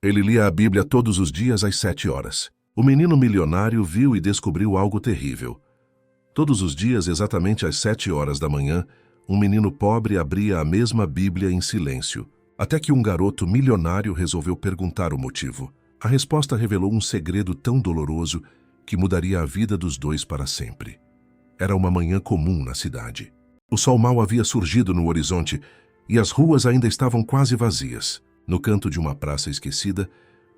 Ele lia a Bíblia todos os dias às 7 horas. O menino milionário viu e descobriu algo terrível. Todos os dias, exatamente às 7 horas da manhã, um menino pobre abria a mesma Bíblia em silêncio, até que um garoto milionário resolveu perguntar o motivo. A resposta revelou um segredo tão doloroso que mudaria a vida dos dois para sempre. Era uma manhã comum na cidade. O sol mal havia surgido no horizonte e as ruas ainda estavam quase vazias. No canto de uma praça esquecida,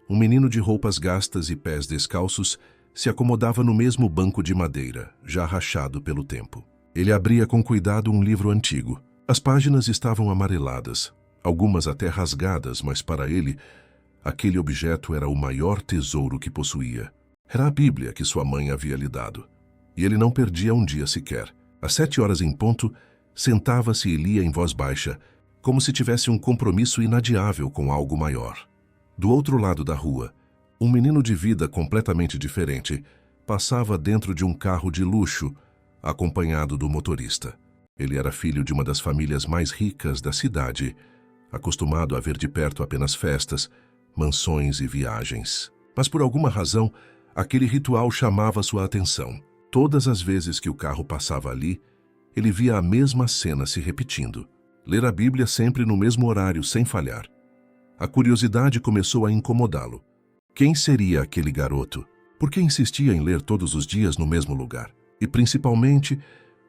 um menino de roupas gastas e pés descalços se acomodava no mesmo banco de madeira, já rachado pelo tempo. Ele abria com cuidado um livro antigo. As páginas estavam amareladas, algumas até rasgadas, mas para ele, aquele objeto era o maior tesouro que possuía. Era a Bíblia que sua mãe havia lhe dado. E ele não perdia um dia sequer. Às 7 horas em ponto, sentava-se e lia em voz baixa, como se tivesse um compromisso inadiável com algo maior. Do outro lado da rua, um menino de vida completamente diferente passava dentro de um carro de luxo, acompanhado do motorista. Ele era filho de uma das famílias mais ricas da cidade, acostumado a ver de perto apenas festas, mansões e viagens. Mas por alguma razão, aquele ritual chamava sua atenção. Todas as vezes que o carro passava ali, ele via a mesma cena se repetindo. Ler a Bíblia sempre no mesmo horário, sem falhar. A curiosidade começou a incomodá-lo. Quem seria aquele garoto? Por que insistia em ler todos os dias no mesmo lugar? E, principalmente,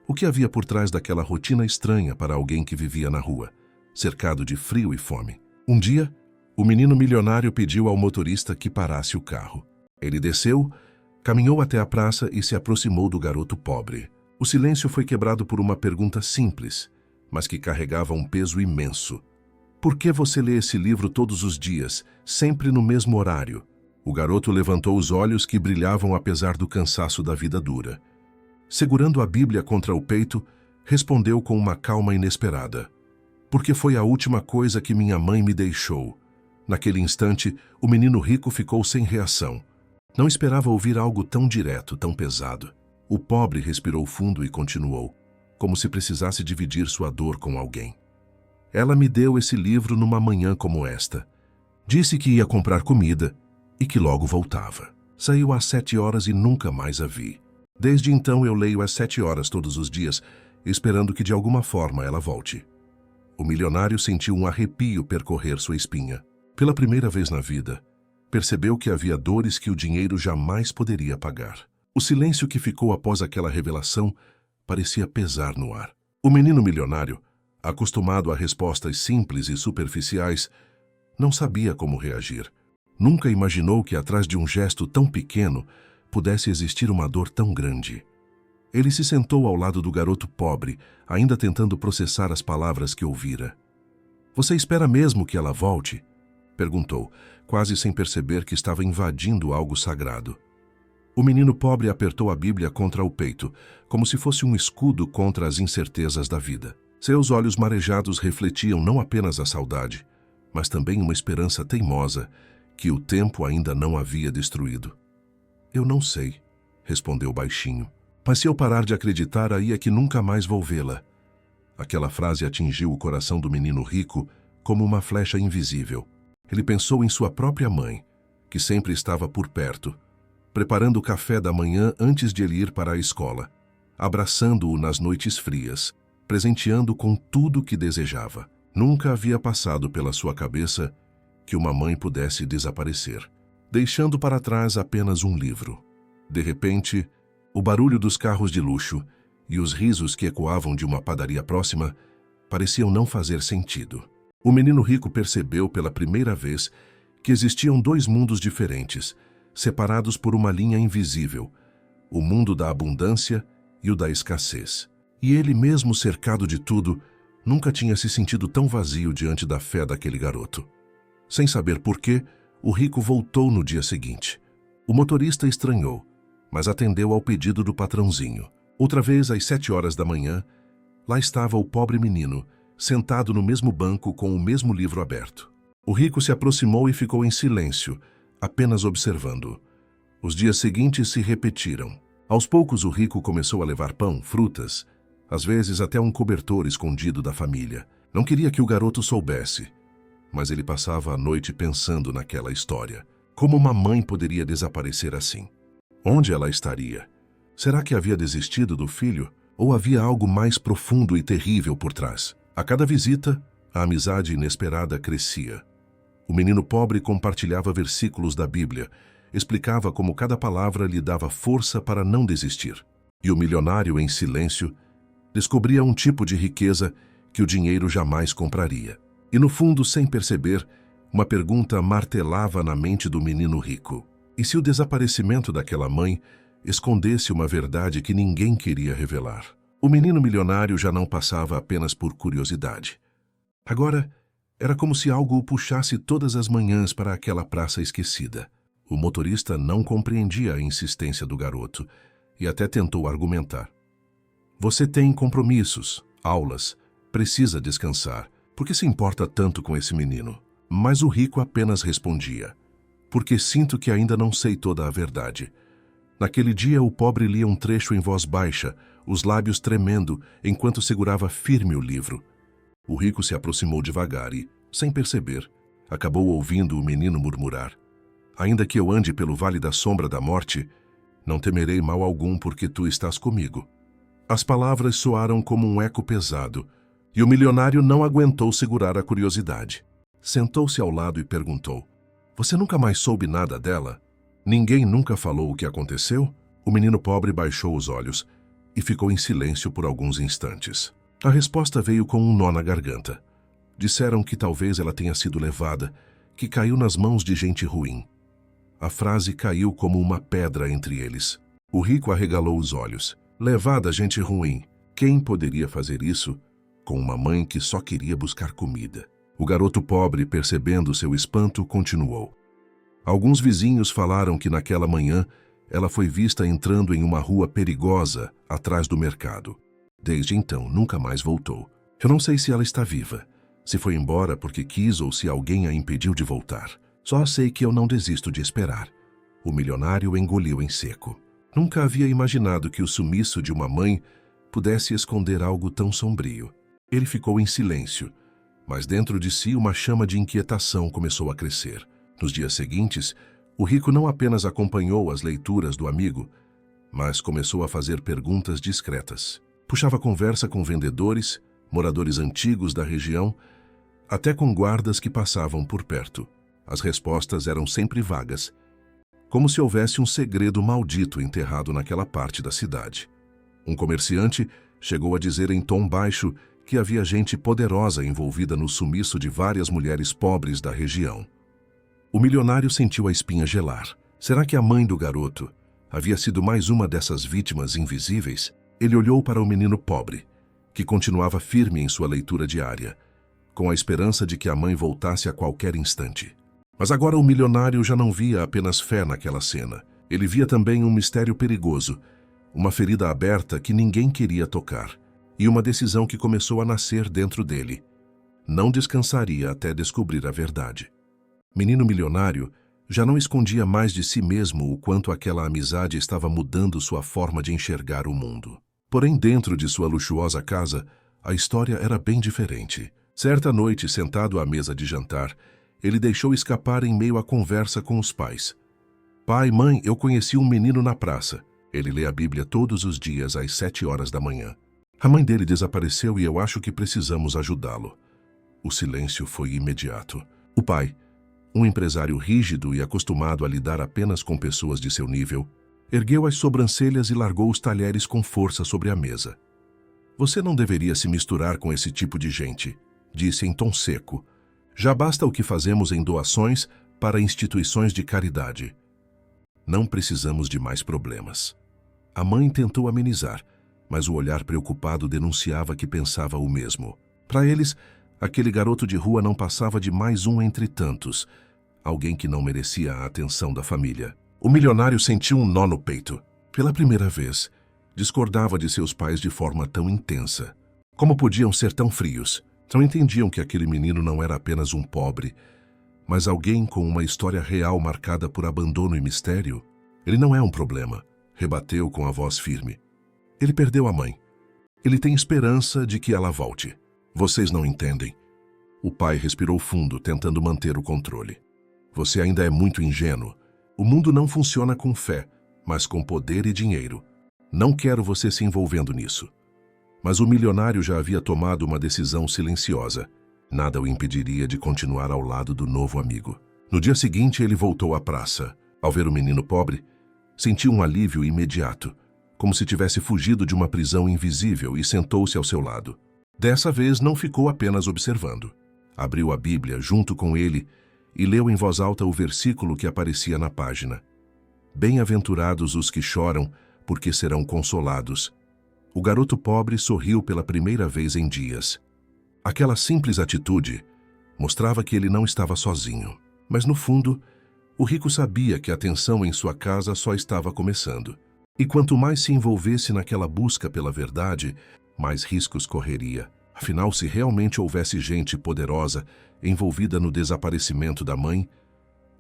o que havia por trás daquela rotina estranha para alguém que vivia na rua, cercado de frio e fome? Um dia, o menino milionário pediu ao motorista que parasse o carro. Ele desceu, caminhou até a praça e se aproximou do garoto pobre. O silêncio foi quebrado por uma pergunta simples, mas que carregava um peso imenso. Por que você lê esse livro todos os dias, sempre no mesmo horário? O garoto levantou os olhos que brilhavam apesar do cansaço da vida dura. Segurando a Bíblia contra o peito, respondeu com uma calma inesperada. Porque foi a última coisa que minha mãe me deixou. Naquele instante, o menino rico ficou sem reação. Não esperava ouvir algo tão direto, tão pesado. O pobre respirou fundo e continuou, como se precisasse dividir sua dor com alguém. Ela me deu esse livro numa manhã como esta. Disse que ia comprar comida e que logo voltava. Saiu às 7 horas e nunca mais a vi. Desde então eu leio às 7 horas todos os dias, esperando que de alguma forma ela volte. O milionário sentiu um arrepio percorrer sua espinha. Pela primeira vez na vida, percebeu que havia dores que o dinheiro jamais poderia pagar. O silêncio que ficou após aquela revelação parecia pesar no ar. O menino milionário, acostumado a respostas simples e superficiais, não sabia como reagir. Nunca imaginou que atrás de um gesto tão pequeno pudesse existir uma dor tão grande. Ele se sentou ao lado do garoto pobre, ainda tentando processar as palavras que ouvira. "Você espera mesmo que ela volte?" perguntou, quase sem perceber que estava invadindo algo sagrado. O menino pobre apertou a Bíblia contra o peito, como se fosse um escudo contra as incertezas da vida. Seus olhos marejados refletiam não apenas a saudade, mas também uma esperança teimosa que o tempo ainda não havia destruído. "Eu não sei", respondeu baixinho. "Mas se eu parar de acreditar, aí é que nunca mais vou vê-la." Aquela frase atingiu o coração do menino rico como uma flecha invisível. Ele pensou em sua própria mãe, que sempre estava por perto, preparando o café da manhã antes de ele ir para a escola, abraçando-o nas noites frias, presenteando com tudo o que desejava. Nunca havia passado pela sua cabeça que uma mãe pudesse desaparecer, deixando para trás apenas um livro. De repente, o barulho dos carros de luxo e os risos que ecoavam de uma padaria próxima pareciam não fazer sentido. O menino rico percebeu pela primeira vez que existiam dois mundos diferentes, separados por uma linha invisível, o mundo da abundância e o da escassez. E ele, mesmo cercado de tudo, nunca tinha se sentido tão vazio diante da fé daquele garoto. Sem saber por quê, o rico voltou no dia seguinte. O motorista estranhou, mas atendeu ao pedido do patrãozinho. Outra vez, às 7 horas da manhã, lá estava o pobre menino, sentado no mesmo banco com o mesmo livro aberto. O rico se aproximou e ficou em silêncio, apenas observando. Os dias seguintes se repetiram. Aos poucos o rico começou a levar pão, frutas, às vezes até um cobertor escondido da família. Não queria que o garoto soubesse, mas ele passava a noite pensando naquela história. Como uma mãe poderia desaparecer assim? Onde ela estaria? Será que havia desistido do filho? Ou havia algo mais profundo e terrível por trás? A cada visita, a amizade inesperada crescia. O menino pobre compartilhava versículos da Bíblia, explicava como cada palavra lhe dava força para não desistir. E o milionário, em silêncio, descobria um tipo de riqueza que o dinheiro jamais compraria. E no fundo, sem perceber, uma pergunta martelava na mente do menino rico. E se o desaparecimento daquela mãe escondesse uma verdade que ninguém queria revelar? O menino milionário já não passava apenas por curiosidade. Agora, era como se algo o puxasse todas as manhãs para aquela praça esquecida. O motorista não compreendia a insistência do garoto e até tentou argumentar. Você tem compromissos, aulas, precisa descansar. Por que se importa tanto com esse menino? Mas o rico apenas respondia. Porque sinto que ainda não sei toda a verdade. Naquele dia o pobre lia um trecho em voz baixa, os lábios tremendo, enquanto segurava firme o livro. O rico se aproximou devagar e, sem perceber, acabou ouvindo o menino murmurar. Ainda que eu ande pelo vale da sombra da morte, não temerei mal algum porque tu estás comigo. As palavras soaram como um eco pesado, e o milionário não aguentou segurar a curiosidade. Sentou-se ao lado e perguntou, você nunca mais soube nada dela? Ninguém nunca falou o que aconteceu? O menino pobre baixou os olhos e ficou em silêncio por alguns instantes. A resposta veio com um nó na garganta. Disseram que talvez ela tenha sido levada, que caiu nas mãos de gente ruim. A frase caiu como uma pedra entre eles. O rico arregalou os olhos. Levada gente ruim. Quem poderia fazer isso com uma mãe que só queria buscar comida? O garoto pobre, percebendo seu espanto, continuou. Alguns vizinhos falaram que naquela manhã ela foi vista entrando em uma rua perigosa atrás do mercado. Desde então, nunca mais voltou. Eu não sei se ela está viva, se foi embora porque quis ou se alguém a impediu de voltar. Só sei que eu não desisto de esperar. O milionário engoliu em seco. Nunca havia imaginado que o sumiço de uma mãe pudesse esconder algo tão sombrio. Ele ficou em silêncio, mas dentro de si uma chama de inquietação começou a crescer. Nos dias seguintes, o rico não apenas acompanhou as leituras do amigo, mas começou a fazer perguntas discretas. Puxava conversa com vendedores, moradores antigos da região, até com guardas que passavam por perto. As respostas eram sempre vagas, como se houvesse um segredo maldito enterrado naquela parte da cidade. Um comerciante chegou a dizer em tom baixo que havia gente poderosa envolvida no sumiço de várias mulheres pobres da região. O milionário sentiu a espinha gelar. Será que a mãe do garoto havia sido mais uma dessas vítimas invisíveis? Ele olhou para o menino pobre, que continuava firme em sua leitura diária, com a esperança de que a mãe voltasse a qualquer instante. Mas agora o milionário já não via apenas fé naquela cena. Ele via também um mistério perigoso, uma ferida aberta que ninguém queria tocar, e uma decisão que começou a nascer dentro dele. Não descansaria até descobrir a verdade. Menino milionário já não escondia mais de si mesmo o quanto aquela amizade estava mudando sua forma de enxergar o mundo. Porém, dentro de sua luxuosa casa, a história era bem diferente. Certa noite, sentado à mesa de jantar, ele deixou escapar em meio à conversa com os pais. Pai, mãe, eu conheci um menino na praça. Ele lê a Bíblia todos os dias às 7 horas da manhã. A mãe dele desapareceu e eu acho que precisamos ajudá-lo. O silêncio foi imediato. O pai, um empresário rígido e acostumado a lidar apenas com pessoas de seu nível, ergueu as sobrancelhas e largou os talheres com força sobre a mesa. Você não deveria se misturar com esse tipo de gente, disse em tom seco. Já basta o que fazemos em doações para instituições de caridade. Não precisamos de mais problemas. A mãe tentou amenizar, mas o olhar preocupado denunciava que pensava o mesmo. Para eles, aquele garoto de rua não passava de mais um entre tantos, alguém que não merecia a atenção da família. O milionário sentiu um nó no peito. Pela primeira vez, discordava de seus pais de forma tão intensa. Como podiam ser tão frios? Não entendiam que aquele menino não era apenas um pobre, mas alguém com uma história real marcada por abandono e mistério? Ele não é um problema, rebateu com a voz firme. Ele perdeu a mãe. Ele tem esperança de que ela volte. Vocês não entendem. O pai respirou fundo, tentando manter o controle. Você ainda é muito ingênuo. O mundo não funciona com fé, mas com poder e dinheiro. Não quero você se envolvendo nisso. Mas o milionário já havia tomado uma decisão silenciosa. Nada o impediria de continuar ao lado do novo amigo. No dia seguinte, ele voltou à praça. Ao ver o menino pobre, sentiu um alívio imediato, como se tivesse fugido de uma prisão invisível, e sentou-se ao seu lado. Dessa vez, não ficou apenas observando. Abriu a Bíblia junto com ele e leu em voz alta o versículo que aparecia na página. Bem-aventurados os que choram, porque serão consolados. O garoto pobre sorriu pela primeira vez em dias. Aquela simples atitude mostrava que ele não estava sozinho. Mas, no fundo, o rico sabia que a tensão em sua casa só estava começando. E quanto mais se envolvesse naquela busca pela verdade, mais riscos correria. Afinal, se realmente houvesse gente poderosa envolvida no desaparecimento da mãe,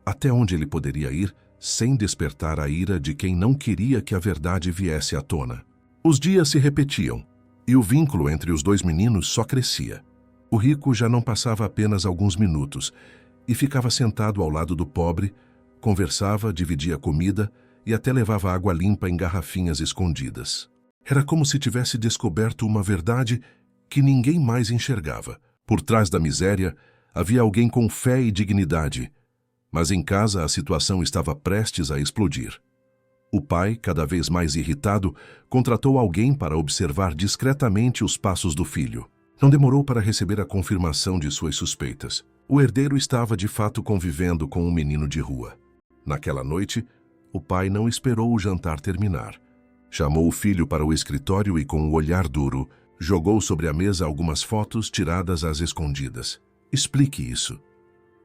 até onde ele poderia ir sem despertar a ira de quem não queria que a verdade viesse à tona? Os dias se repetiam, e o vínculo entre os dois meninos só crescia. O rico já não passava apenas alguns minutos e ficava sentado ao lado do pobre, conversava, dividia comida e até levava água limpa em garrafinhas escondidas. Era como se tivesse descoberto uma verdade que ninguém mais enxergava. Por trás da miséria, havia alguém com fé e dignidade, mas em casa a situação estava prestes a explodir. O pai, cada vez mais irritado, contratou alguém para observar discretamente os passos do filho. Não demorou para receber a confirmação de suas suspeitas. O herdeiro estava de fato convivendo com um menino de rua. Naquela noite, o pai não esperou o jantar terminar. Chamou o filho para o escritório e, com um olhar duro, jogou sobre a mesa algumas fotos tiradas às escondidas. Explique isso.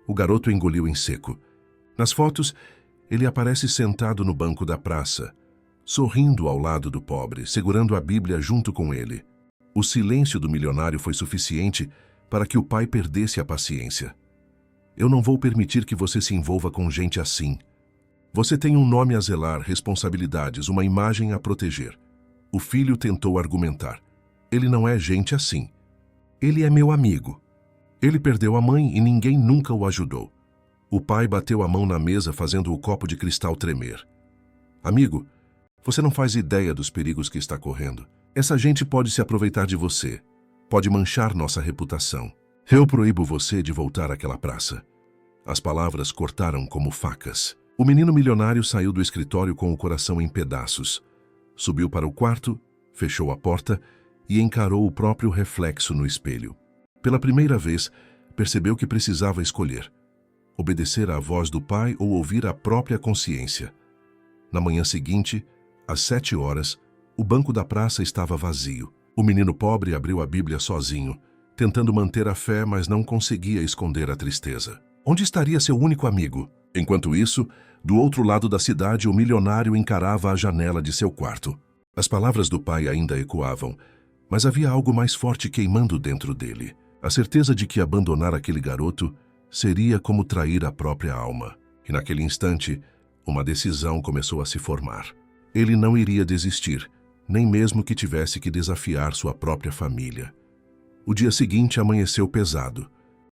O garoto engoliu em seco. Nas fotos, ele aparece sentado no banco da praça, sorrindo ao lado do pobre, segurando a Bíblia junto com ele. O silêncio do milionário foi suficiente para que o pai perdesse a paciência. Eu não vou permitir que você se envolva com gente assim. Você tem um nome a zelar, responsabilidades, uma imagem a proteger. O filho tentou argumentar. Ele não é gente assim. Ele é meu amigo. Ele perdeu a mãe e ninguém nunca o ajudou. O pai bateu a mão na mesa, fazendo o copo de cristal tremer. Amigo, você não faz ideia dos perigos que está correndo. Essa gente pode se aproveitar de você. Pode manchar nossa reputação. Eu proíbo você de voltar àquela praça. As palavras cortaram como facas. O menino milionário saiu do escritório com o coração em pedaços. Subiu para o quarto, fechou a porta e encarou o próprio reflexo no espelho. Pela primeira vez, percebeu que precisava escolher: obedecer à voz do pai ou ouvir a própria consciência. Na manhã seguinte, às 7 horas, o banco da praça estava vazio. O menino pobre abriu a Bíblia sozinho, tentando manter a fé, mas não conseguia esconder a tristeza. Onde estaria seu único amigo? Enquanto isso, do outro lado da cidade, o milionário encarava a janela de seu quarto. As palavras do pai ainda ecoavam, mas havia algo mais forte queimando dentro dele. A certeza de que abandonar aquele garoto seria como trair a própria alma. E naquele instante, uma decisão começou a se formar. Ele não iria desistir, nem mesmo que tivesse que desafiar sua própria família. O dia seguinte amanheceu pesado.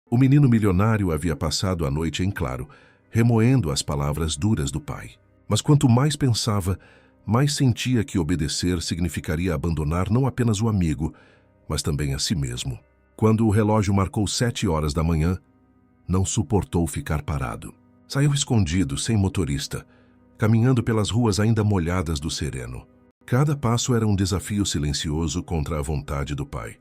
O menino milionário havia passado a noite em claro, remoendo as palavras duras do pai. Mas quanto mais pensava, mais sentia que obedecer significaria abandonar não apenas o amigo, mas também a si mesmo. Quando o relógio marcou 7 horas da manhã, não suportou ficar parado. Saiu escondido, sem motorista, caminhando pelas ruas ainda molhadas do sereno. Cada passo era um desafio silencioso contra a vontade do pai.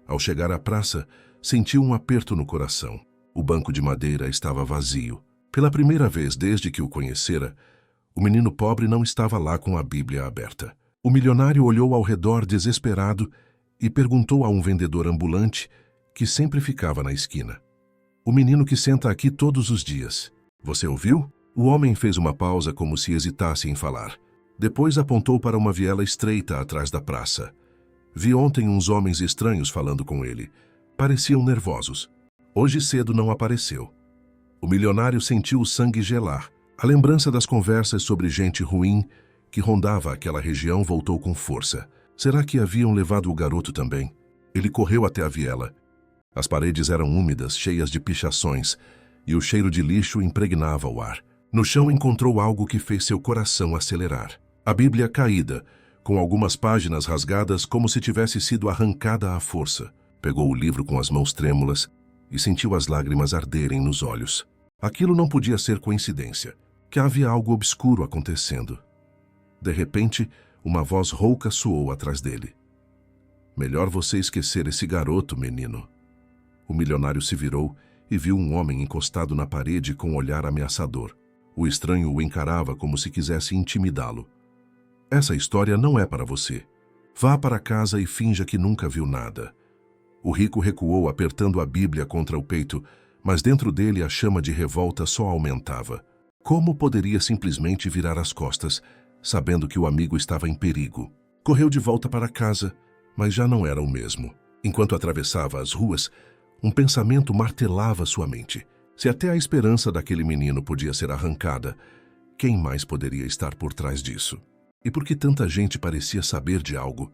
Ao chegar à praça, sentiu um aperto no coração. O banco de madeira estava vazio. Pela primeira vez desde que o conhecera, o menino pobre não estava lá com a Bíblia aberta. O milionário olhou ao redor desesperado e perguntou a um vendedor ambulante que sempre ficava na esquina: "O menino que senta aqui todos os dias. Você ouviu?" O homem fez uma pausa como se hesitasse em falar. Depois apontou para uma viela estreita atrás da praça. "Vi ontem uns homens estranhos falando com ele. Pareciam nervosos. Hoje cedo não apareceu." O milionário sentiu o sangue gelar. A lembrança das conversas sobre gente ruim que rondava aquela região voltou com força. Será que haviam levado o garoto também? Ele correu até a viela. As paredes eram úmidas, cheias de pichações, e o cheiro de lixo impregnava o ar. No chão encontrou algo que fez seu coração acelerar. A Bíblia caída, com algumas páginas rasgadas como se tivesse sido arrancada à força. Pegou o livro com as mãos trêmulas e sentiu as lágrimas arderem nos olhos. Aquilo não podia ser coincidência, que havia algo obscuro acontecendo. De repente, uma voz rouca soou atrás dele. Melhor você esquecer esse garoto, menino. O milionário se virou e viu um homem encostado na parede com um olhar ameaçador. O estranho o encarava como se quisesse intimidá-lo. Essa história não é para você. Vá para casa e finja que nunca viu nada. O rico recuou, apertando a Bíblia contra o peito, mas dentro dele a chama de revolta só aumentava. Como poderia simplesmente virar as costas, sabendo que o amigo estava em perigo? Correu de volta para casa, mas já não era o mesmo. Enquanto atravessava as ruas, um pensamento martelava sua mente. Se até a esperança daquele menino podia ser arrancada, quem mais poderia estar por trás disso? E por que tanta gente parecia saber de algo,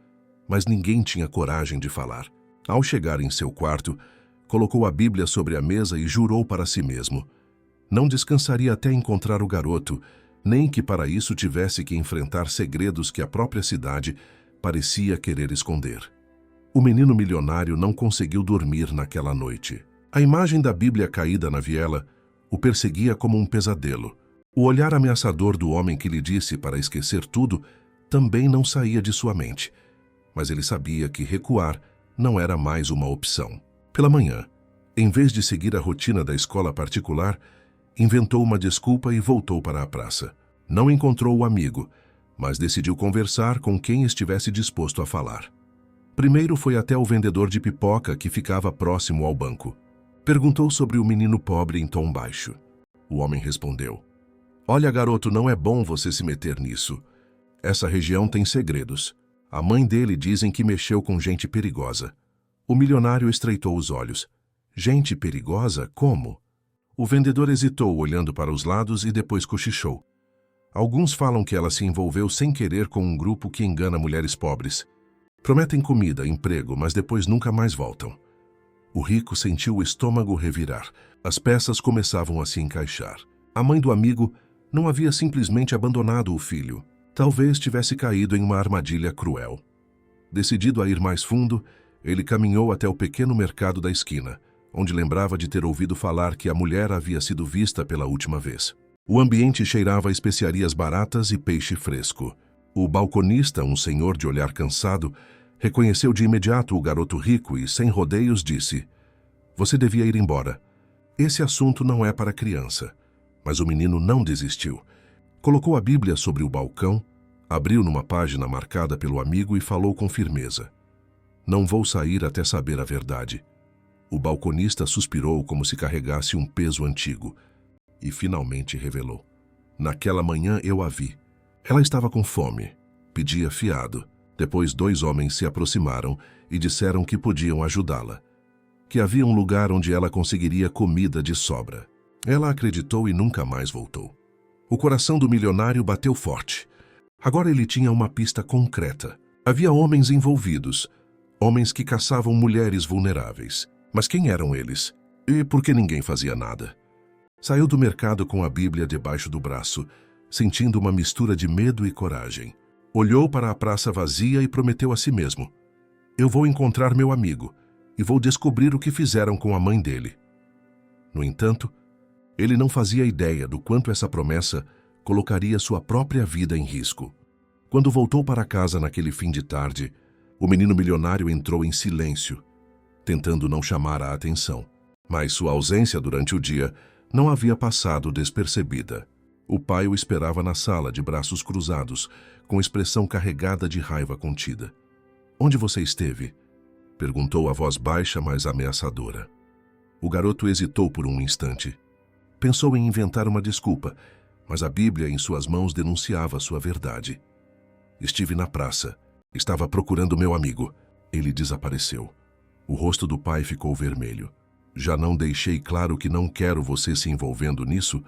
mas ninguém tinha coragem de falar? Ao chegar em seu quarto, colocou a Bíblia sobre a mesa e jurou para si mesmo. Não descansaria até encontrar o garoto, nem que para isso tivesse que enfrentar segredos que a própria cidade parecia querer esconder. O menino milionário não conseguiu dormir naquela noite. A imagem da Bíblia caída na viela o perseguia como um pesadelo. O olhar ameaçador do homem que lhe disse para esquecer tudo também não saía de sua mente, mas ele sabia que recuar não era mais uma opção. Pela manhã, em vez de seguir a rotina da escola particular, inventou uma desculpa e voltou para a praça. Não encontrou o amigo, mas decidiu conversar com quem estivesse disposto a falar. Primeiro foi até o vendedor de pipoca que ficava próximo ao banco. Perguntou sobre o menino pobre em tom baixo. O homem respondeu: "Olha, garoto, não é bom você se meter nisso. Essa região tem segredos. A mãe dele dizem que mexeu com gente perigosa." O milionário estreitou os olhos. Gente perigosa? Como? O vendedor hesitou, olhando para os lados, e depois cochichou. Alguns falam que ela se envolveu sem querer com um grupo que engana mulheres pobres. Prometem comida, emprego, mas depois nunca mais voltam. O rico sentiu o estômago revirar. As peças começavam a se encaixar. A mãe do amigo não havia simplesmente abandonado o filho. Talvez tivesse caído em uma armadilha cruel. Decidido a ir mais fundo, ele caminhou até o pequeno mercado da esquina, onde lembrava de ter ouvido falar que a mulher havia sido vista pela última vez. O ambiente cheirava a especiarias baratas e peixe fresco. O balconista, um senhor de olhar cansado, reconheceu de imediato o garoto rico e, sem rodeios, disse: "Você devia ir embora. Esse assunto não é para criança." Mas o menino não desistiu. Colocou a Bíblia sobre o balcão, abriu numa página marcada pelo amigo e falou com firmeza: "Não vou sair até saber a verdade." O balconista suspirou como se carregasse um peso antigo e finalmente revelou: "Naquela manhã eu a vi. Ela estava com fome, pedia fiado. Depois 2 homens se aproximaram e disseram que podiam ajudá-la, que havia um lugar onde ela conseguiria comida de sobra. Ela acreditou e nunca mais voltou." O coração do milionário bateu forte. Agora ele tinha uma pista concreta. Havia homens envolvidos, homens que caçavam mulheres vulneráveis. Mas quem eram eles? E por que ninguém fazia nada? Saiu do mercado com a Bíblia debaixo do braço, sentindo uma mistura de medo e coragem. Olhou para a praça vazia e prometeu a si mesmo: "Eu vou encontrar meu amigo e vou descobrir o que fizeram com a mãe dele." No entanto, ele não fazia ideia do quanto essa promessa colocaria sua própria vida em risco. Quando voltou para casa naquele fim de tarde, o menino milionário entrou em silêncio, tentando não chamar a atenção. Mas sua ausência durante o dia não havia passado despercebida. O pai o esperava na sala, de braços cruzados, com expressão carregada de raiva contida. "Onde você esteve?" perguntou a voz baixa, mas ameaçadora. O garoto hesitou por um instante. Pensou em inventar uma desculpa, mas a Bíblia em suas mãos denunciava sua verdade. "Estive na praça. Estava procurando meu amigo. Ele desapareceu." O rosto do pai ficou vermelho. "Já não deixei claro que não quero você se envolvendo nisso?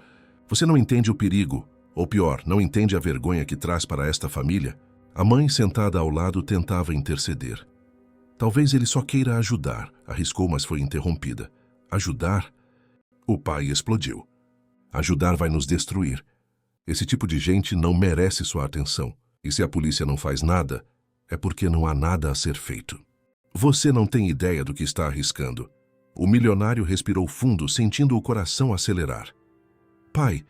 Você não entende o perigo, ou pior, não entende a vergonha que traz para esta família?" A mãe, sentada ao lado, tentava interceder. Talvez ele só queira ajudar, arriscou, mas foi interrompida. Ajudar? O pai explodiu. Ajudar vai nos destruir. Esse tipo de gente não merece sua atenção. E se a polícia não faz nada, é porque não há nada a ser feito. Você não tem ideia do que está arriscando. O milionário respirou fundo, sentindo o coração acelerar. Pai,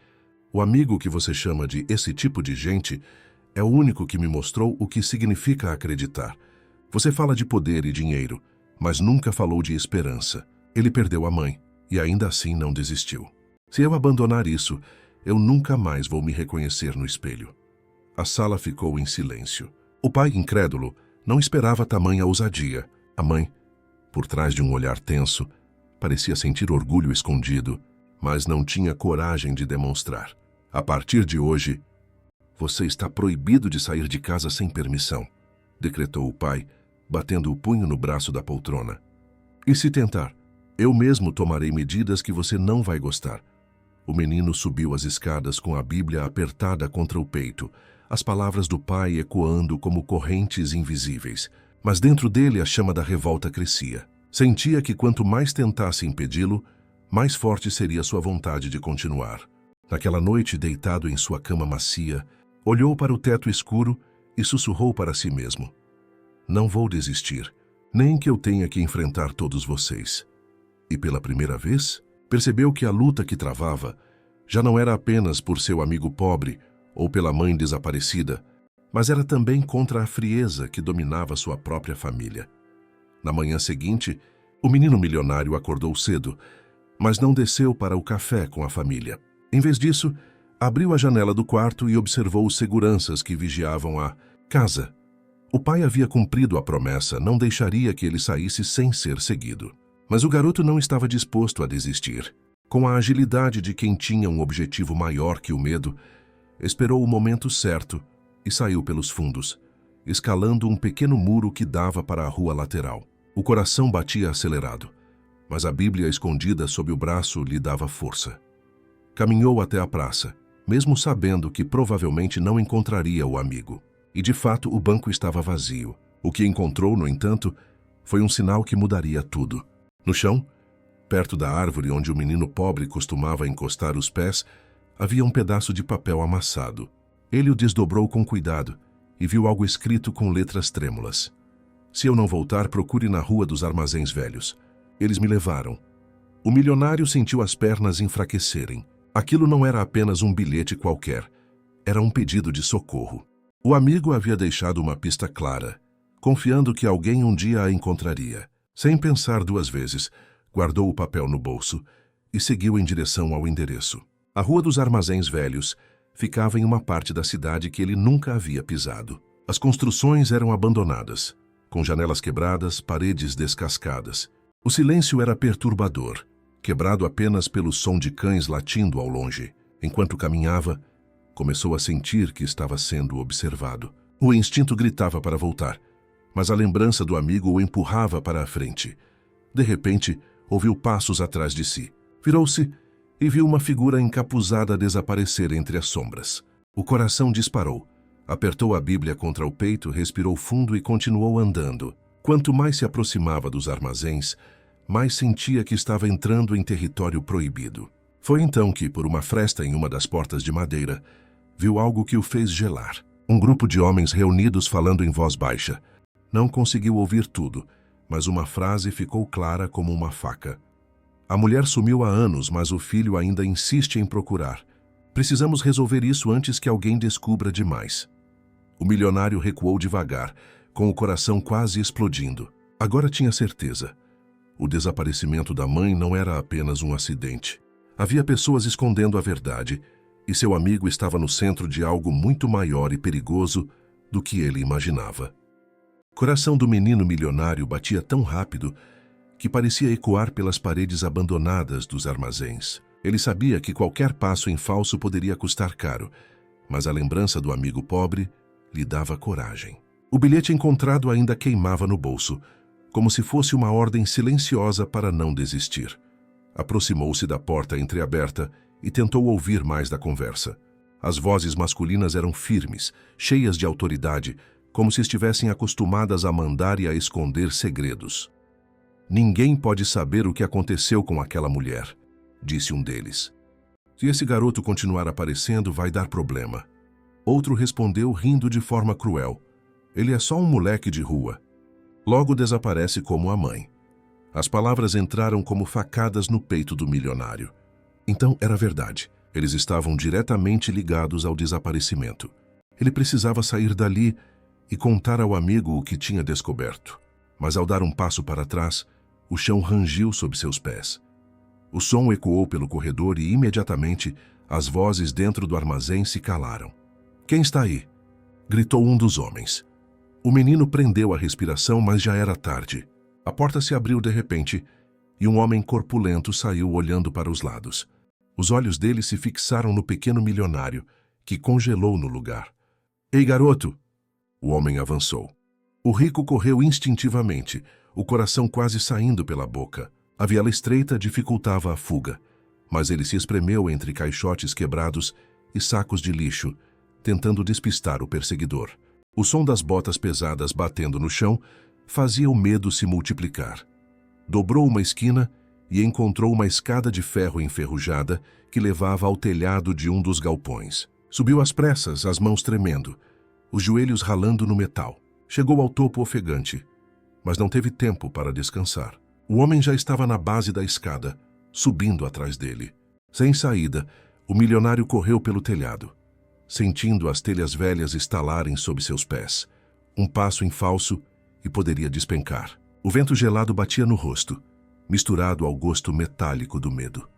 o amigo que você chama de esse tipo de gente é o único que me mostrou o que significa acreditar. Você fala de poder e dinheiro, mas nunca falou de esperança. Ele perdeu a mãe e ainda assim não desistiu. Se eu abandonar isso, eu nunca mais vou me reconhecer no espelho. A sala ficou em silêncio. O pai, incrédulo, não esperava tamanha ousadia. A mãe, por trás de um olhar tenso, parecia sentir orgulho escondido, mas não tinha coragem de demonstrar. A partir de hoje, você está proibido de sair de casa sem permissão, decretou o pai, batendo o punho no braço da poltrona. E se tentar, eu mesmo tomarei medidas que você não vai gostar. O menino subiu as escadas com a Bíblia apertada contra o peito, as palavras do pai ecoando como correntes invisíveis. Mas dentro dele a chama da revolta crescia. Sentia que quanto mais tentasse impedi-lo, mais forte seria sua vontade de continuar. Naquela noite, deitado em sua cama macia, olhou para o teto escuro e sussurrou para si mesmo: não vou desistir, nem que eu tenha que enfrentar todos vocês. E pela primeira vez, percebeu que a luta que travava já não era apenas por seu amigo pobre ou pela mãe desaparecida, mas era também contra a frieza que dominava sua própria família. Na manhã seguinte, o menino milionário acordou cedo, mas não desceu para o café com a família. Em vez disso, abriu a janela do quarto e observou os seguranças que vigiavam a casa. O pai havia cumprido a promessa, não deixaria que ele saísse sem ser seguido. Mas o garoto não estava disposto a desistir. Com a agilidade de quem tinha um objetivo maior que o medo, esperou o momento certo e saiu pelos fundos, escalando um pequeno muro que dava para a rua lateral. O coração batia acelerado, mas a Bíblia escondida sob o braço lhe dava força. Caminhou até a praça, mesmo sabendo que provavelmente não encontraria o amigo. E de fato o banco estava vazio. O que encontrou, no entanto, foi um sinal que mudaria tudo. No chão, perto da árvore onde o menino pobre costumava encostar os pés, havia um pedaço de papel amassado. Ele o desdobrou com cuidado e viu algo escrito com letras trêmulas. Se eu não voltar, procure na Rua dos Armazéns Velhos. Eles me levaram. O milionário sentiu as pernas enfraquecerem. Aquilo não era apenas um bilhete qualquer. Era um pedido de socorro. O amigo havia deixado uma pista clara, confiando que alguém um dia a encontraria. Sem pensar duas vezes, guardou o papel no bolso e seguiu em direção ao endereço. A Rua dos Armazéns Velhos ficava em uma parte da cidade que ele nunca havia pisado. As construções eram abandonadas, com janelas quebradas, paredes descascadas. O silêncio era perturbador, quebrado apenas pelo som de cães latindo ao longe. Enquanto caminhava, começou a sentir que estava sendo observado. O instinto gritava para voltar, mas a lembrança do amigo o empurrava para a frente. De repente, ouviu passos atrás de si. Virou-se e viu uma figura encapuzada desaparecer entre as sombras. O coração disparou. Apertou a Bíblia contra o peito, respirou fundo e continuou andando. Quanto mais se aproximava dos armazéns, mais sentia que estava entrando em território proibido. Foi então que, por uma fresta em uma das portas de madeira, viu algo que o fez gelar. Um grupo de homens reunidos falando em voz baixa. Não conseguiu ouvir tudo, mas uma frase ficou clara como uma faca. A mulher sumiu há anos, mas o filho ainda insiste em procurar. Precisamos resolver isso antes que alguém descubra demais. O milionário recuou devagar, com o coração quase explodindo. Agora tinha certeza. O desaparecimento da mãe não era apenas um acidente. Havia pessoas escondendo a verdade, e seu amigo estava no centro de algo muito maior e perigoso do que ele imaginava. O coração do menino milionário batia tão rápido que parecia ecoar pelas paredes abandonadas dos armazéns. Ele sabia que qualquer passo em falso poderia custar caro, mas a lembrança do amigo pobre lhe dava coragem. O bilhete encontrado ainda queimava no bolso, como se fosse uma ordem silenciosa para não desistir. Aproximou-se da porta entreaberta e tentou ouvir mais da conversa. As vozes masculinas eram firmes, cheias de autoridade, como se estivessem acostumadas a mandar e a esconder segredos. Ninguém pode saber o que aconteceu com aquela mulher, disse um deles. Se esse garoto continuar aparecendo, vai dar problema. Outro respondeu rindo de forma cruel. Ele é só um moleque de rua. Logo desaparece como a mãe. As palavras entraram como facadas no peito do milionário. Então era verdade. Eles estavam diretamente ligados ao desaparecimento. Ele precisava sair dali e contar ao amigo o que tinha descoberto. Mas ao dar um passo para trás, o chão rangiu sob seus pés. O som ecoou pelo corredor e imediatamente as vozes dentro do armazém se calaram. "Quem está aí?" gritou um dos homens. O menino prendeu a respiração, mas já era tarde. A porta se abriu de repente e um homem corpulento saiu olhando para os lados. Os olhos dele se fixaram no pequeno milionário, que congelou no lugar. "Ei, garoto!" O homem avançou. O rico correu instintivamente, o coração quase saindo pela boca. A viela estreita dificultava a fuga, mas ele se espremeu entre caixotes quebrados e sacos de lixo, tentando despistar o perseguidor. O som das botas pesadas batendo no chão fazia o medo se multiplicar. Dobrou uma esquina e encontrou uma escada de ferro enferrujada que levava ao telhado de um dos galpões. Subiu às pressas, as mãos tremendo, os joelhos ralando no metal. Chegou ao topo ofegante, mas não teve tempo para descansar. O homem já estava na base da escada, subindo atrás dele. Sem saída, o milionário correu pelo telhado, sentindo as telhas velhas estalarem sob seus pés. Um passo em falso e poderia despencar. O vento gelado batia no rosto, misturado ao gosto metálico do medo.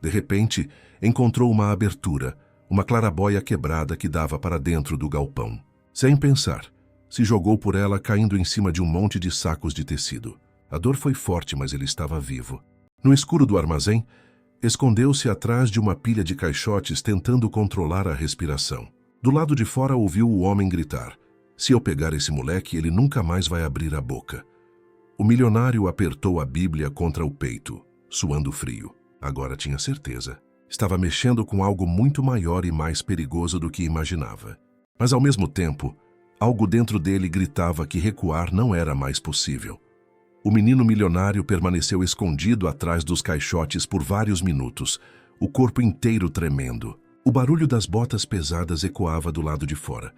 De repente, encontrou uma abertura, uma clarabóia quebrada que dava para dentro do galpão. Sem pensar, se jogou por ela caindo em cima de um monte de sacos de tecido. A dor foi forte, mas ele estava vivo. No escuro do armazém, escondeu-se atrás de uma pilha de caixotes tentando controlar a respiração. Do lado de fora ouviu o homem gritar: "Se eu pegar esse moleque, ele nunca mais vai abrir a boca." O milionário apertou a Bíblia contra o peito, suando frio. Agora tinha certeza. Estava mexendo com algo muito maior e mais perigoso do que imaginava. Mas ao mesmo tempo, algo dentro dele gritava que recuar não era mais possível. O menino milionário permaneceu escondido atrás dos caixotes por vários minutos, o corpo inteiro tremendo. O barulho das botas pesadas ecoava do lado de fora,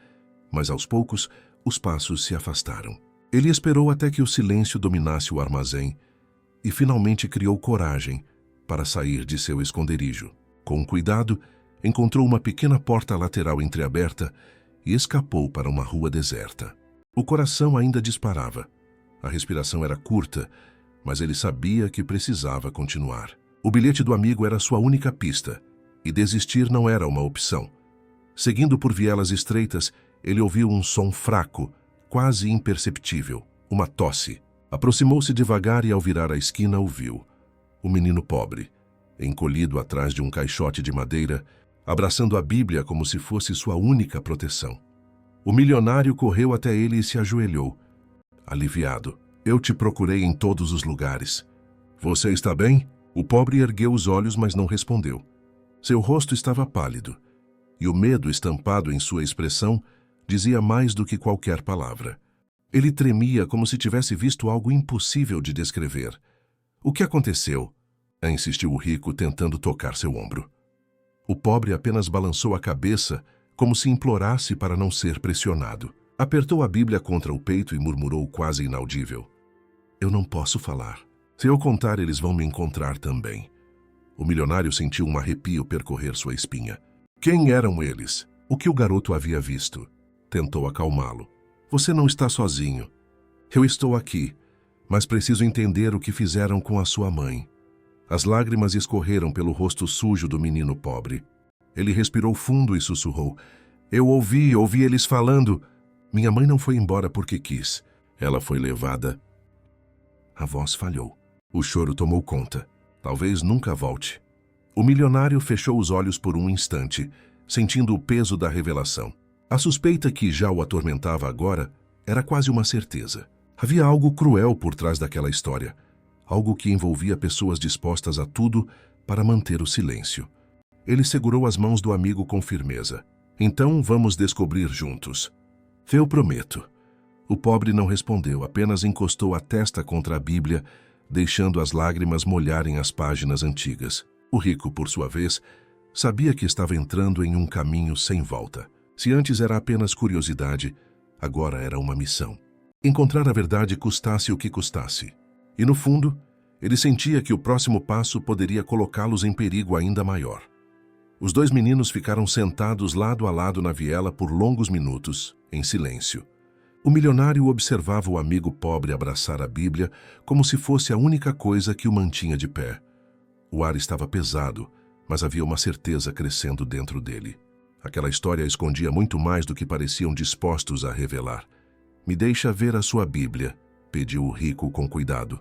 mas aos poucos os passos se afastaram. Ele esperou até que o silêncio dominasse o armazém e finalmente criou coragem para sair de seu esconderijo. Com cuidado, encontrou uma pequena porta lateral entreaberta e escapou para uma rua deserta. O coração ainda disparava. A respiração era curta, mas ele sabia que precisava continuar. O bilhete do amigo era sua única pista, e desistir não era uma opção. Seguindo por vielas estreitas, ele ouviu um som fraco, quase imperceptível, uma tosse. Aproximou-se devagar e ao virar a esquina o viu. O menino pobre, encolhido atrás de um caixote de madeira, abraçando a Bíblia como se fosse sua única proteção. O milionário correu até ele e se ajoelhou. Aliviado. "Eu te procurei em todos os lugares. Você está bem?" O pobre ergueu os olhos, mas não respondeu. Seu rosto estava pálido, e o medo estampado em sua expressão dizia mais do que qualquer palavra. Ele tremia como se tivesse visto algo impossível de descrever. "O que aconteceu?" insistiu o rico, tentando tocar seu ombro. O pobre apenas balançou a cabeça, como se implorasse para não ser pressionado. Apertou a Bíblia contra o peito e murmurou quase inaudível: "Eu não posso falar. Se eu contar, eles vão me encontrar também." O milionário sentiu um arrepio percorrer sua espinha. Quem eram eles? O que o garoto havia visto? Tentou acalmá-lo. "Você não está sozinho. Eu estou aqui, mas preciso entender o que fizeram com a sua mãe." As lágrimas escorreram pelo rosto sujo do menino pobre. Ele respirou fundo e sussurrou: "Eu ouvi eles falando. Minha mãe não foi embora porque quis. Ela foi levada." A voz falhou. O choro tomou conta. Talvez nunca volte. O milionário fechou os olhos por um instante, sentindo o peso da revelação. A suspeita que já o atormentava agora era quase uma certeza. Havia algo cruel por trás daquela história. Algo que envolvia pessoas dispostas a tudo para manter o silêncio. Ele segurou as mãos do amigo com firmeza. "Então vamos descobrir juntos. Eu prometo." O pobre não respondeu, apenas encostou a testa contra a Bíblia, deixando as lágrimas molharem as páginas antigas. O rico, por sua vez, sabia que estava entrando em um caminho sem volta. Se antes era apenas curiosidade, agora era uma missão. Encontrar a verdade custasse o que custasse. E no fundo, ele sentia que o próximo passo poderia colocá-los em perigo ainda maior. Os dois meninos ficaram sentados lado a lado na viela por longos minutos, em silêncio. O milionário observava o amigo pobre abraçar a Bíblia como se fosse a única coisa que o mantinha de pé. O ar estava pesado, mas havia uma certeza crescendo dentro dele. Aquela história escondia muito mais do que pareciam dispostos a revelar. "Me deixa ver a sua Bíblia", pediu o rico com cuidado.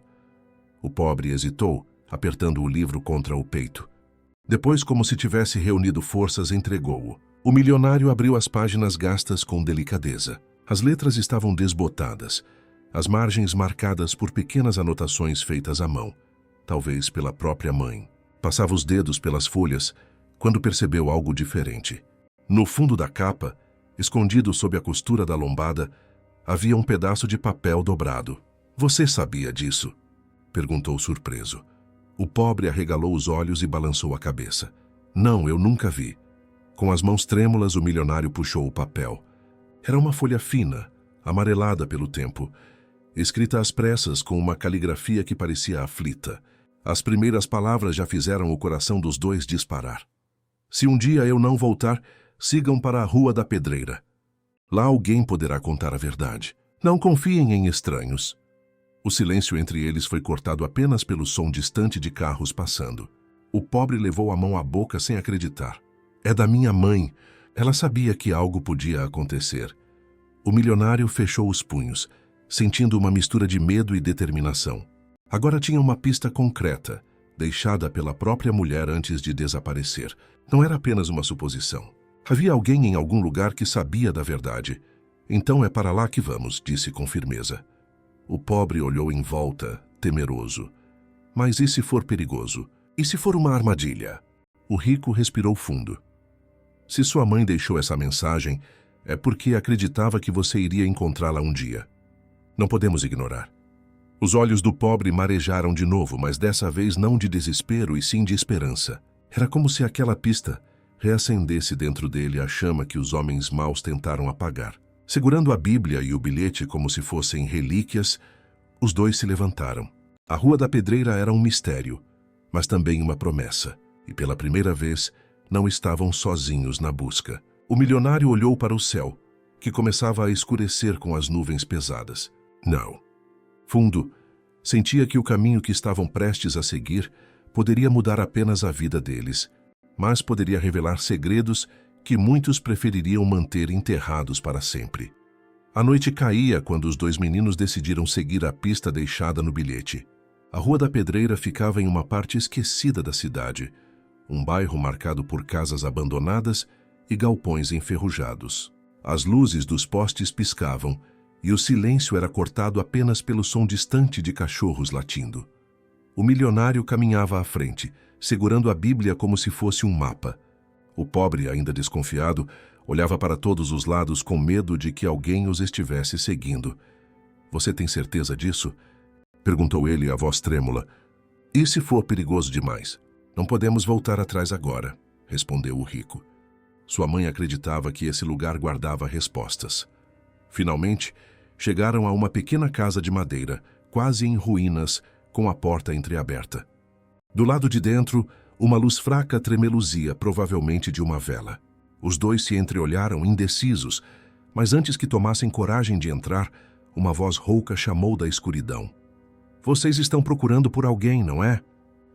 O pobre hesitou, apertando o livro contra o peito. Depois, como se tivesse reunido forças, entregou-o. O milionário abriu as páginas gastas com delicadeza. As letras estavam desbotadas, as margens marcadas por pequenas anotações feitas à mão, talvez pela própria mãe. Passava os dedos pelas folhas quando percebeu algo diferente. No fundo da capa, escondido sob a costura da lombada, havia um pedaço de papel dobrado. "Você sabia disso?", perguntou surpreso. O pobre arregalou os olhos e balançou a cabeça. "Não, eu nunca vi." Com as mãos trêmulas, o milionário puxou o papel. Era uma folha fina, amarelada pelo tempo, escrita às pressas com uma caligrafia que parecia aflita. As primeiras palavras já fizeram o coração dos dois disparar. "Se um dia eu não voltar, sigam para a Rua da Pedreira. Lá alguém poderá contar a verdade. Não confiem em estranhos." O silêncio entre eles foi cortado apenas pelo som distante de carros passando. O pobre levou a mão à boca sem acreditar. "É da minha mãe." Ela sabia que algo podia acontecer. O milionário fechou os punhos, sentindo uma mistura de medo e determinação. Agora tinha uma pista concreta, deixada pela própria mulher antes de desaparecer. Não era apenas uma suposição. Havia alguém em algum lugar que sabia da verdade. "Então é para lá que vamos", disse com firmeza. O pobre olhou em volta, temeroso. "Mas e se for perigoso? E se for uma armadilha?" O rico respirou fundo. "Se sua mãe deixou essa mensagem, é porque acreditava que você iria encontrá-la um dia. Não podemos ignorar." Os olhos do pobre marejaram de novo, mas dessa vez não de desespero e sim de esperança. Era como se aquela pista reacendesse dentro dele a chama que os homens maus tentaram apagar. Segurando a Bíblia e o bilhete como se fossem relíquias, os dois se levantaram. A Rua da Pedreira era um mistério, mas também uma promessa, e pela primeira vez não estavam sozinhos na busca. O milionário olhou para o céu, que começava a escurecer com as nuvens pesadas. Não. Fundo, sentia que o caminho que estavam prestes a seguir poderia mudar apenas a vida deles, mas poderia revelar segredos que muitos prefeririam manter enterrados para sempre. A noite caía quando os dois meninos decidiram seguir a pista deixada no bilhete. A Rua da Pedreira ficava em uma parte esquecida da cidade, um bairro marcado por casas abandonadas e galpões enferrujados. As luzes dos postes piscavam e o silêncio era cortado apenas pelo som distante de cachorros latindo. O milionário caminhava à frente, segurando a Bíblia como se fosse um mapa. O pobre, ainda desconfiado, olhava para todos os lados com medo de que alguém os estivesse seguindo. "Você tem certeza disso?", perguntou ele, a voz trêmula. "E se for perigoso demais? Não podemos voltar atrás agora", respondeu o rico. Sua mãe acreditava que esse lugar guardava respostas. Finalmente, chegaram a uma pequena casa de madeira, quase em ruínas, com a porta entreaberta. Do lado de dentro, uma luz fraca tremeluzia, provavelmente de uma vela. Os dois se entreolharam, indecisos, mas antes que tomassem coragem de entrar, uma voz rouca chamou da escuridão. "Vocês estão procurando por alguém, não é?"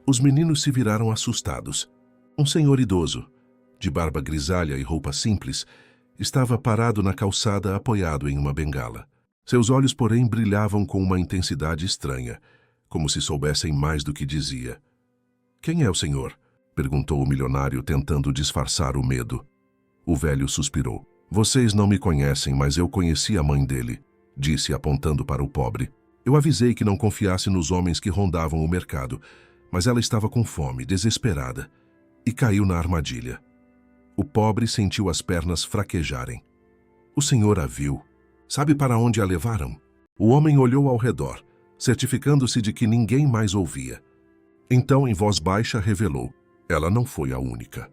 Os meninos se viraram assustados. Um senhor idoso, de barba grisalha e roupa simples, estava parado na calçada apoiado em uma bengala. Seus olhos, porém, brilhavam com uma intensidade estranha, como se soubessem mais do que dizia. "Quem é o senhor?", perguntou o milionário, tentando disfarçar o medo. O velho suspirou. "Vocês não me conhecem, mas eu conheci a mãe dele", disse, apontando para o pobre. "Eu avisei que não confiasse nos homens que rondavam o mercado, mas ela estava com fome, desesperada, e caiu na armadilha." O pobre sentiu as pernas fraquejarem. "O senhor a viu?", Sabe para onde a levaram? O homem olhou ao redor, certificando-se de que ninguém mais ouvia. Então, em voz baixa, revelou: ela não foi a única.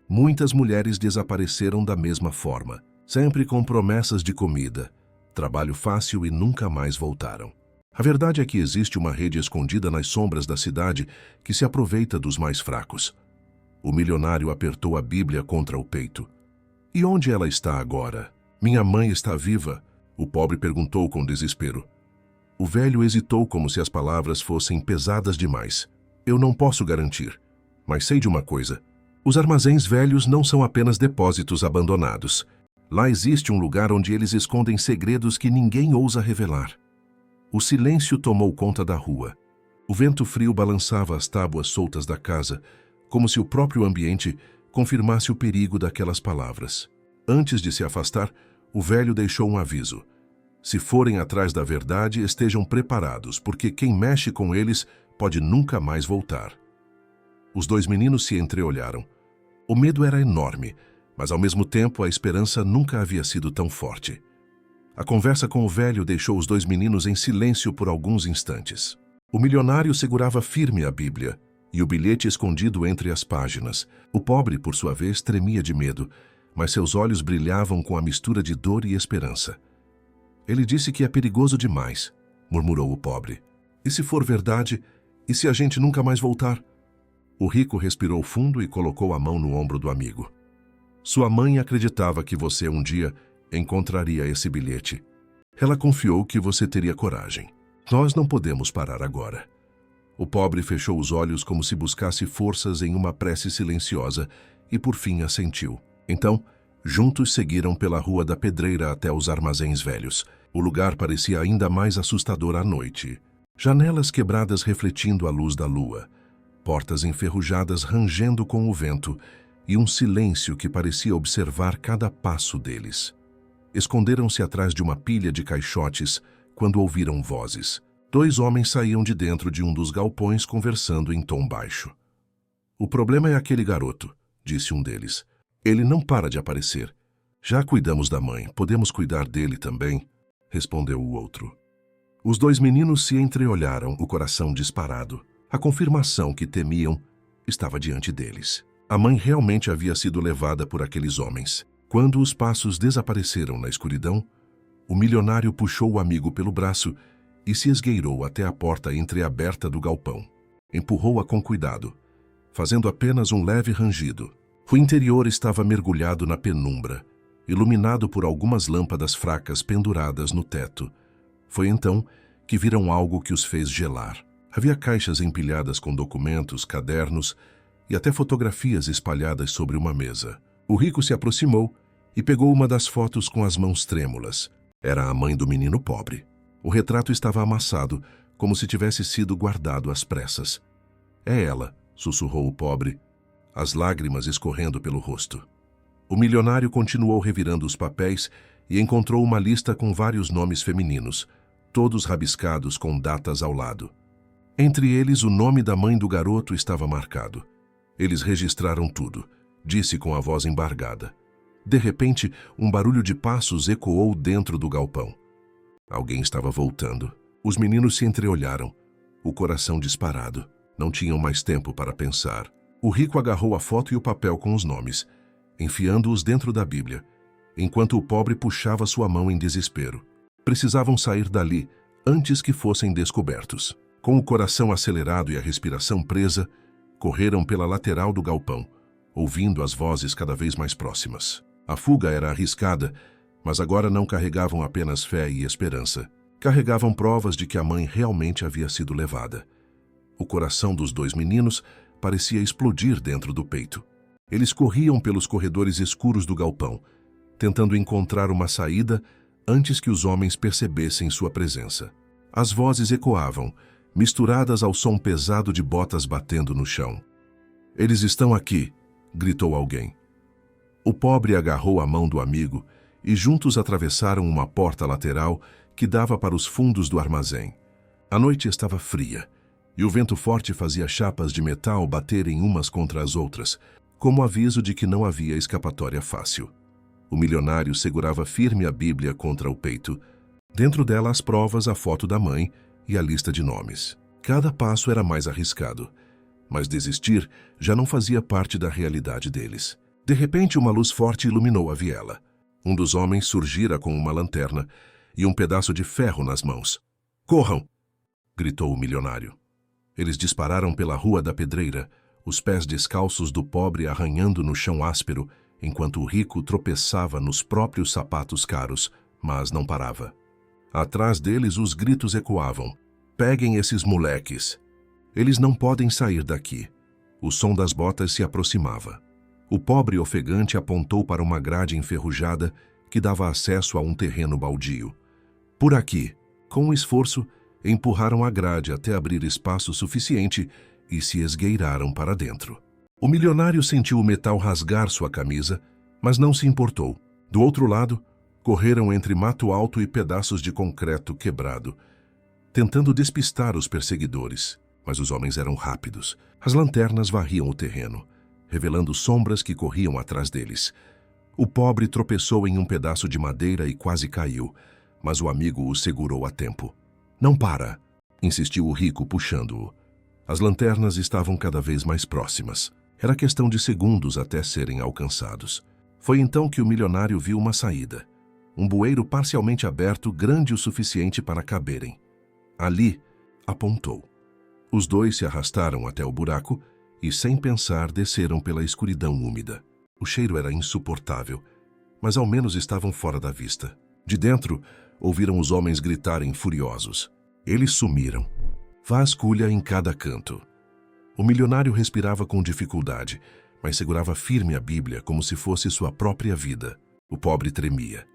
Muitas mulheres desapareceram da mesma forma, sempre com promessas de comida, trabalho fácil e nunca mais voltaram. A verdade é que existe uma rede escondida nas sombras da cidade que se aproveita dos mais fracos. O milionário apertou a Bíblia contra o peito. E onde ela está agora? Minha mãe está viva? O pobre perguntou com desespero. O velho hesitou como se as palavras fossem pesadas demais. Eu não posso garantir, mas sei de uma coisa. Os armazéns velhos não são apenas depósitos abandonados. Lá existe um lugar onde eles escondem segredos que ninguém ousa revelar. O silêncio tomou conta da rua. O vento frio balançava as tábuas soltas da casa, como se o próprio ambiente confirmasse o perigo daquelas palavras. Antes de se afastar, o velho deixou um aviso. Se forem atrás da verdade, estejam preparados, porque quem mexe com eles pode nunca mais voltar. Os dois meninos se entreolharam. O medo era enorme, mas ao mesmo tempo a esperança nunca havia sido tão forte. A conversa com o velho deixou os dois meninos em silêncio por alguns instantes. O milionário segurava firme a Bíblia e o bilhete escondido entre as páginas. O pobre, por sua vez, tremia de medo, mas seus olhos brilhavam com a mistura de dor e esperança. Ele disse que é perigoso demais, murmurou o pobre. E se for verdade? E se a gente nunca mais voltar? O rico respirou fundo e colocou a mão no ombro do amigo. Sua mãe acreditava que você um dia encontraria esse bilhete. Ela confiou que você teria coragem. Nós não podemos parar agora. O pobre fechou os olhos como se buscasse forças em uma prece silenciosa e por fim assentiu. Então, juntos seguiram pela Rua da Pedreira até os armazéns velhos. O lugar parecia ainda mais assustador à noite. Janelas quebradas refletindo a luz da lua, portas enferrujadas rangendo com o vento e um silêncio que parecia observar cada passo deles. Esconderam-se atrás de uma pilha de caixotes quando ouviram vozes. Dois homens saíam de dentro de um dos galpões conversando em tom baixo. O problema é aquele garoto, disse um deles. Ele não para de aparecer. Já cuidamos da mãe, podemos cuidar dele também, respondeu o outro. Os dois meninos se entreolharam, o coração disparado. A confirmação que temiam estava diante deles. A mãe realmente havia sido levada por aqueles homens. Quando os passos desapareceram na escuridão, o milionário puxou o amigo pelo braço e se esgueirou até a porta entreaberta do galpão. Empurrou-a com cuidado, fazendo apenas um leve rangido. O interior estava mergulhado na penumbra, iluminado por algumas lâmpadas fracas penduradas no teto. Foi então que viram algo que os fez gelar. Havia caixas empilhadas com documentos, cadernos e até fotografias espalhadas sobre uma mesa. O rico se aproximou e pegou uma das fotos com as mãos trêmulas. Era a mãe do menino pobre. O retrato estava amassado, como se tivesse sido guardado às pressas. É ela, sussurrou o pobre, as lágrimas escorrendo pelo rosto. O milionário continuou revirando os papéis e encontrou uma lista com vários nomes femininos, todos rabiscados com datas ao lado. Entre eles, o nome da mãe do garoto estava marcado. Eles registraram tudo, disse com a voz embargada. De repente, um barulho de passos ecoou dentro do galpão. Alguém estava voltando. Os meninos se entreolharam, o coração disparado. Não tinham mais tempo para pensar. O rico agarrou a foto e o papel com os nomes, enfiando-os dentro da Bíblia, enquanto o pobre puxava sua mão em desespero. Precisavam sair dali antes que fossem descobertos. Com o coração acelerado e a respiração presa, correram pela lateral do galpão, ouvindo as vozes cada vez mais próximas. A fuga era arriscada, mas agora não carregavam apenas fé e esperança. Carregavam provas de que a mãe realmente havia sido levada. O coração dos dois meninos parecia explodir dentro do peito. Eles corriam pelos corredores escuros do galpão, tentando encontrar uma saída antes que os homens percebessem sua presença. As vozes ecoavam, misturadas ao som pesado de botas batendo no chão. Eles estão aqui, gritou alguém. O pobre agarrou a mão do amigo e juntos atravessaram uma porta lateral que dava para os fundos do armazém. A noite estava fria e o vento forte fazia chapas de metal baterem umas contra as outras, como aviso de que não havia escapatória fácil. O milionário segurava firme a Bíblia contra o peito. Dentro dela as provas, a foto da mãe e a lista de nomes. Cada passo era mais arriscado, mas desistir já não fazia parte da realidade deles. De repente, uma luz forte iluminou a viela. Um dos homens surgira com uma lanterna e um pedaço de ferro nas mãos. "Corram!" gritou o milionário. Eles dispararam pela Rua da Pedreira, os pés descalços do pobre arranhando no chão áspero, enquanto o rico tropeçava nos próprios sapatos caros, mas não parava. Atrás deles os gritos ecoavam. "Peguem esses moleques! Eles não podem sair daqui." O som das botas se aproximava. O pobre ofegante apontou para uma grade enferrujada que dava acesso a um terreno baldio. "Por aqui!" Com esforço, empurraram a grade até abrir espaço suficiente e se esgueiraram para dentro. O milionário sentiu o metal rasgar sua camisa, mas não se importou. Do outro lado, correram entre mato alto e pedaços de concreto quebrado, tentando despistar os perseguidores. Mas os homens eram rápidos. As lanternas varriam o terreno, revelando sombras que corriam atrás deles. O pobre tropeçou em um pedaço de madeira e quase caiu, mas o amigo o segurou a tempo. "Não para!" insistiu o rico, puxando-o. As lanternas estavam cada vez mais próximas. Era questão de segundos até serem alcançados. Foi então que o milionário viu uma saída. Um bueiro parcialmente aberto, grande o suficiente para caberem. Ali, apontou. Os dois se arrastaram até o buraco e, sem pensar, desceram pela escuridão úmida. O cheiro era insuportável, mas ao menos estavam fora da vista. De dentro, ouviram os homens gritarem furiosos. Eles sumiram. Vasculha em cada canto. O milionário respirava com dificuldade, mas segurava firme a Bíblia como se fosse sua própria vida. O pobre tremia.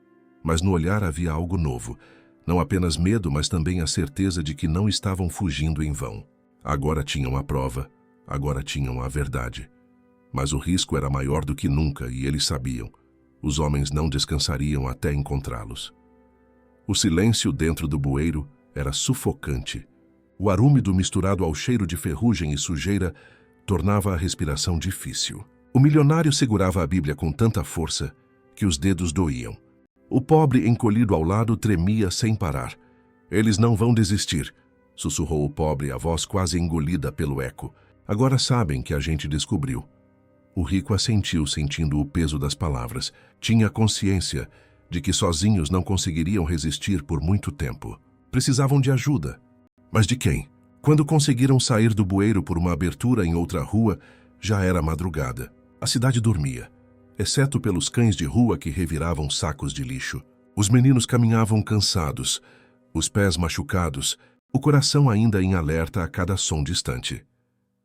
Mas no olhar havia algo novo. Não apenas medo, mas também a certeza de que não estavam fugindo em vão. Agora tinham a prova, agora tinham a verdade. Mas o risco era maior do que nunca e eles sabiam. Os homens não descansariam até encontrá-los. O silêncio dentro do bueiro era sufocante. O ar úmido misturado ao cheiro de ferrugem e sujeira tornava a respiração difícil. O milionário segurava a Bíblia com tanta força que os dedos doíam. O pobre, encolhido ao lado, tremia sem parar. "Eles não vão desistir", sussurrou o pobre, a voz quase engolida pelo eco. "Agora sabem que a gente descobriu." O rico assentiu, sentindo o peso das palavras. Tinha consciência de que sozinhos não conseguiriam resistir por muito tempo. Precisavam de ajuda. Mas de quem? Quando conseguiram sair do bueiro por uma abertura em outra rua, já era madrugada. A cidade dormia, exceto pelos cães de rua que reviravam sacos de lixo. Os meninos caminhavam cansados, os pés machucados, o coração ainda em alerta a cada som distante.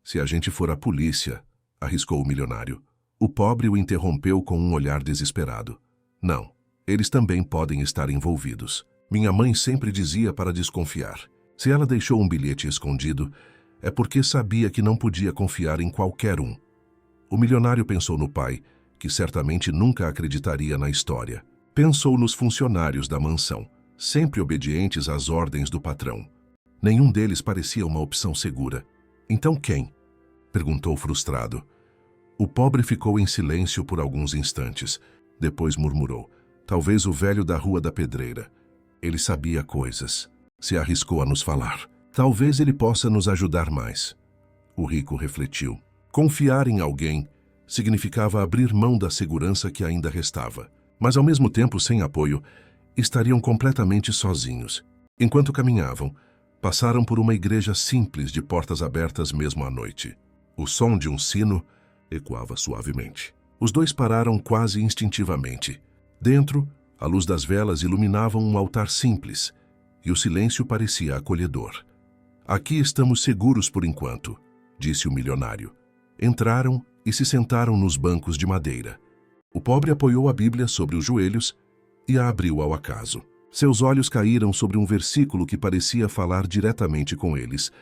"Se a gente for a polícia", arriscou o milionário. O pobre o interrompeu com um olhar desesperado. "Não, eles também podem estar envolvidos. Minha mãe sempre dizia para desconfiar. Se ela deixou um bilhete escondido, é porque sabia que não podia confiar em qualquer um." O milionário pensou no pai, que certamente nunca acreditaria na história. Pensou nos funcionários da mansão, sempre obedientes às ordens do patrão. Nenhum deles parecia uma opção segura. "Então quem?" perguntou frustrado. O pobre ficou em silêncio por alguns instantes. Depois murmurou. "Talvez o velho da Rua da Pedreira. Ele sabia coisas. Se arriscou a nos falar. Talvez ele possa nos ajudar mais." O rico refletiu. Confiar em alguém significava abrir mão da segurança que ainda restava. Mas ao mesmo tempo, sem apoio, estariam completamente sozinhos. Enquanto caminhavam, passaram por uma igreja simples de portas abertas mesmo à noite. O som de um sino ecoava suavemente. Os dois pararam quase instintivamente. Dentro, a luz das velas iluminava um altar simples, e o silêncio parecia acolhedor. "Aqui estamos seguros por enquanto", disse o milionário. Entraram e se sentaram nos bancos de madeira. O pobre apoiou a Bíblia sobre os joelhos e a abriu ao acaso. Seus olhos caíram sobre um versículo que parecia falar diretamente com eles.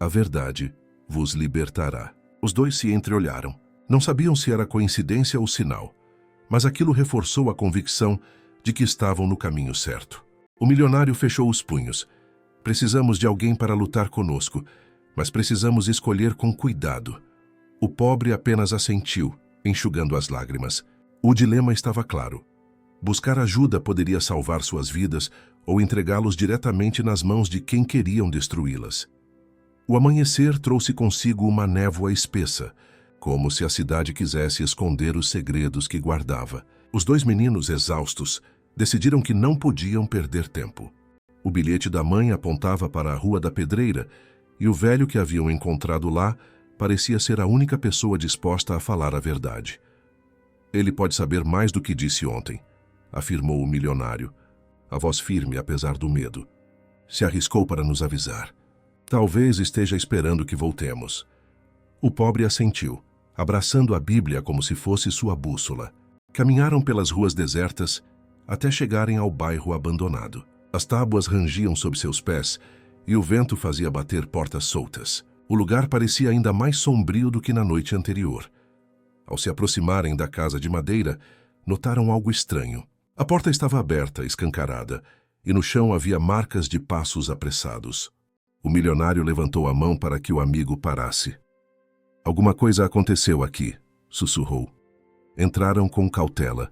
"A verdade vos libertará." Os dois se entreolharam. Não sabiam se era coincidência ou sinal, mas aquilo reforçou a convicção de que estavam no caminho certo. O milionário fechou os punhos. "Precisamos de alguém para lutar conosco, mas precisamos escolher com cuidado." O pobre apenas assentiu, enxugando as lágrimas. O dilema estava claro. Buscar ajuda poderia salvar suas vidas ou entregá-los diretamente nas mãos de quem queriam destruí-las. O amanhecer trouxe consigo uma névoa espessa, como se a cidade quisesse esconder os segredos que guardava. Os dois meninos, exaustos, decidiram que não podiam perder tempo. O bilhete da mãe apontava para a Rua da Pedreira e o velho que haviam encontrado lá parecia ser a única pessoa disposta a falar a verdade. Ele pode saber mais do que disse ontem, afirmou o milionário, a voz firme apesar do medo. Se arriscou para nos avisar. Talvez esteja esperando que voltemos. O pobre assentiu, abraçando a Bíblia como se fosse sua bússola. Caminharam pelas ruas desertas até chegarem ao bairro abandonado. As tábuas rangiam sob seus pés e o vento fazia bater portas soltas. O lugar parecia ainda mais sombrio do que na noite anterior. Ao se aproximarem da casa de madeira, notaram algo estranho. A porta estava aberta, escancarada, e no chão havia marcas de passos apressados. O milionário levantou a mão para que o amigo parasse. Alguma coisa aconteceu aqui, sussurrou. Entraram com cautela.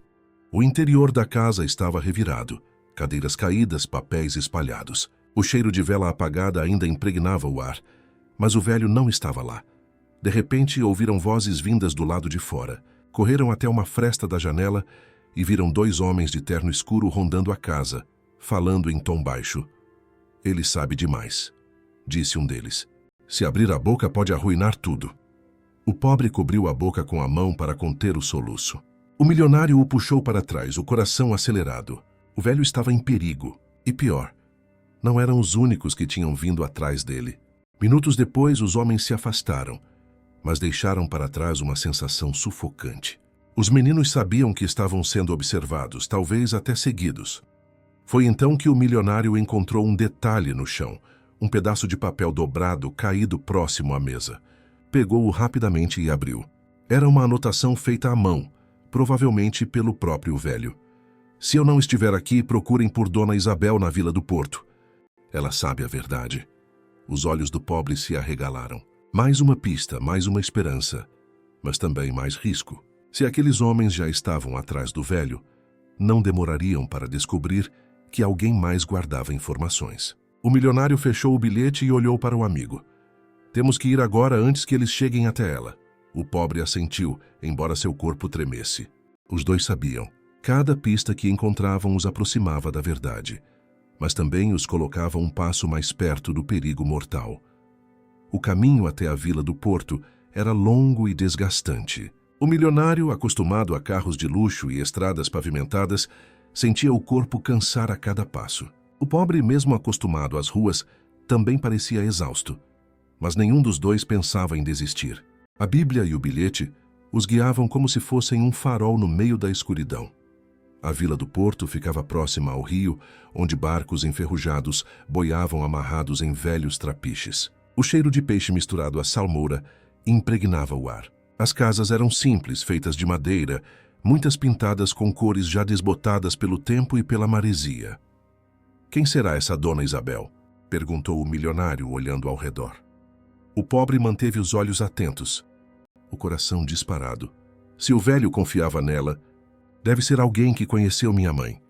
O interior da casa estava revirado, cadeiras caídas, papéis espalhados. O cheiro de vela apagada ainda impregnava o ar, mas o velho não estava lá. De repente, ouviram vozes vindas do lado de fora. Correram até uma fresta da janela e viram dois homens de terno escuro rondando a casa, falando em tom baixo. Ele sabe demais, disse um deles. Se abrir a boca, pode arruinar tudo. O pobre cobriu a boca com a mão para conter o soluço. O milionário o puxou para trás, o coração acelerado. O velho estava em perigo. E pior, não eram os únicos que tinham vindo atrás dele. Minutos depois, os homens se afastaram, mas deixaram para trás uma sensação sufocante. Os meninos sabiam que estavam sendo observados, talvez até seguidos. Foi então que o milionário encontrou um detalhe no chão, um pedaço de papel dobrado caído próximo à mesa. Pegou-o rapidamente e abriu. Era uma anotação feita à mão, provavelmente pelo próprio velho. Se eu não estiver aqui, procurem por Dona Isabel na Vila do Porto. Ela sabe a verdade. Os olhos do pobre se arregalaram. Mais uma pista, mais uma esperança, mas também mais risco. Se aqueles homens já estavam atrás do velho, não demorariam para descobrir que alguém mais guardava informações. O milionário fechou o bilhete e olhou para o amigo. Temos que ir agora antes que eles cheguem até ela. O pobre assentiu, embora seu corpo tremesse. Os dois sabiam. Cada pista que encontravam os aproximava da verdade, mas também os colocava um passo mais perto do perigo mortal. O caminho até a Vila do Porto era longo e desgastante. O milionário, acostumado a carros de luxo e estradas pavimentadas, sentia o corpo cansar a cada passo. O pobre, mesmo acostumado às ruas, também parecia exausto, mas nenhum dos dois pensava em desistir. A Bíblia e o bilhete os guiavam como se fossem um farol no meio da escuridão. A Vila do Porto ficava próxima ao rio, onde barcos enferrujados boiavam amarrados em velhos trapiches. O cheiro de peixe misturado à salmoura impregnava o ar. As casas eram simples, feitas de madeira, muitas pintadas com cores já desbotadas pelo tempo e pela maresia. Quem será essa Dona Isabel? Perguntou o milionário, olhando ao redor. O pobre manteve os olhos atentos, o coração disparado. Se o velho confiava nela, deve ser alguém que conheceu minha mãe.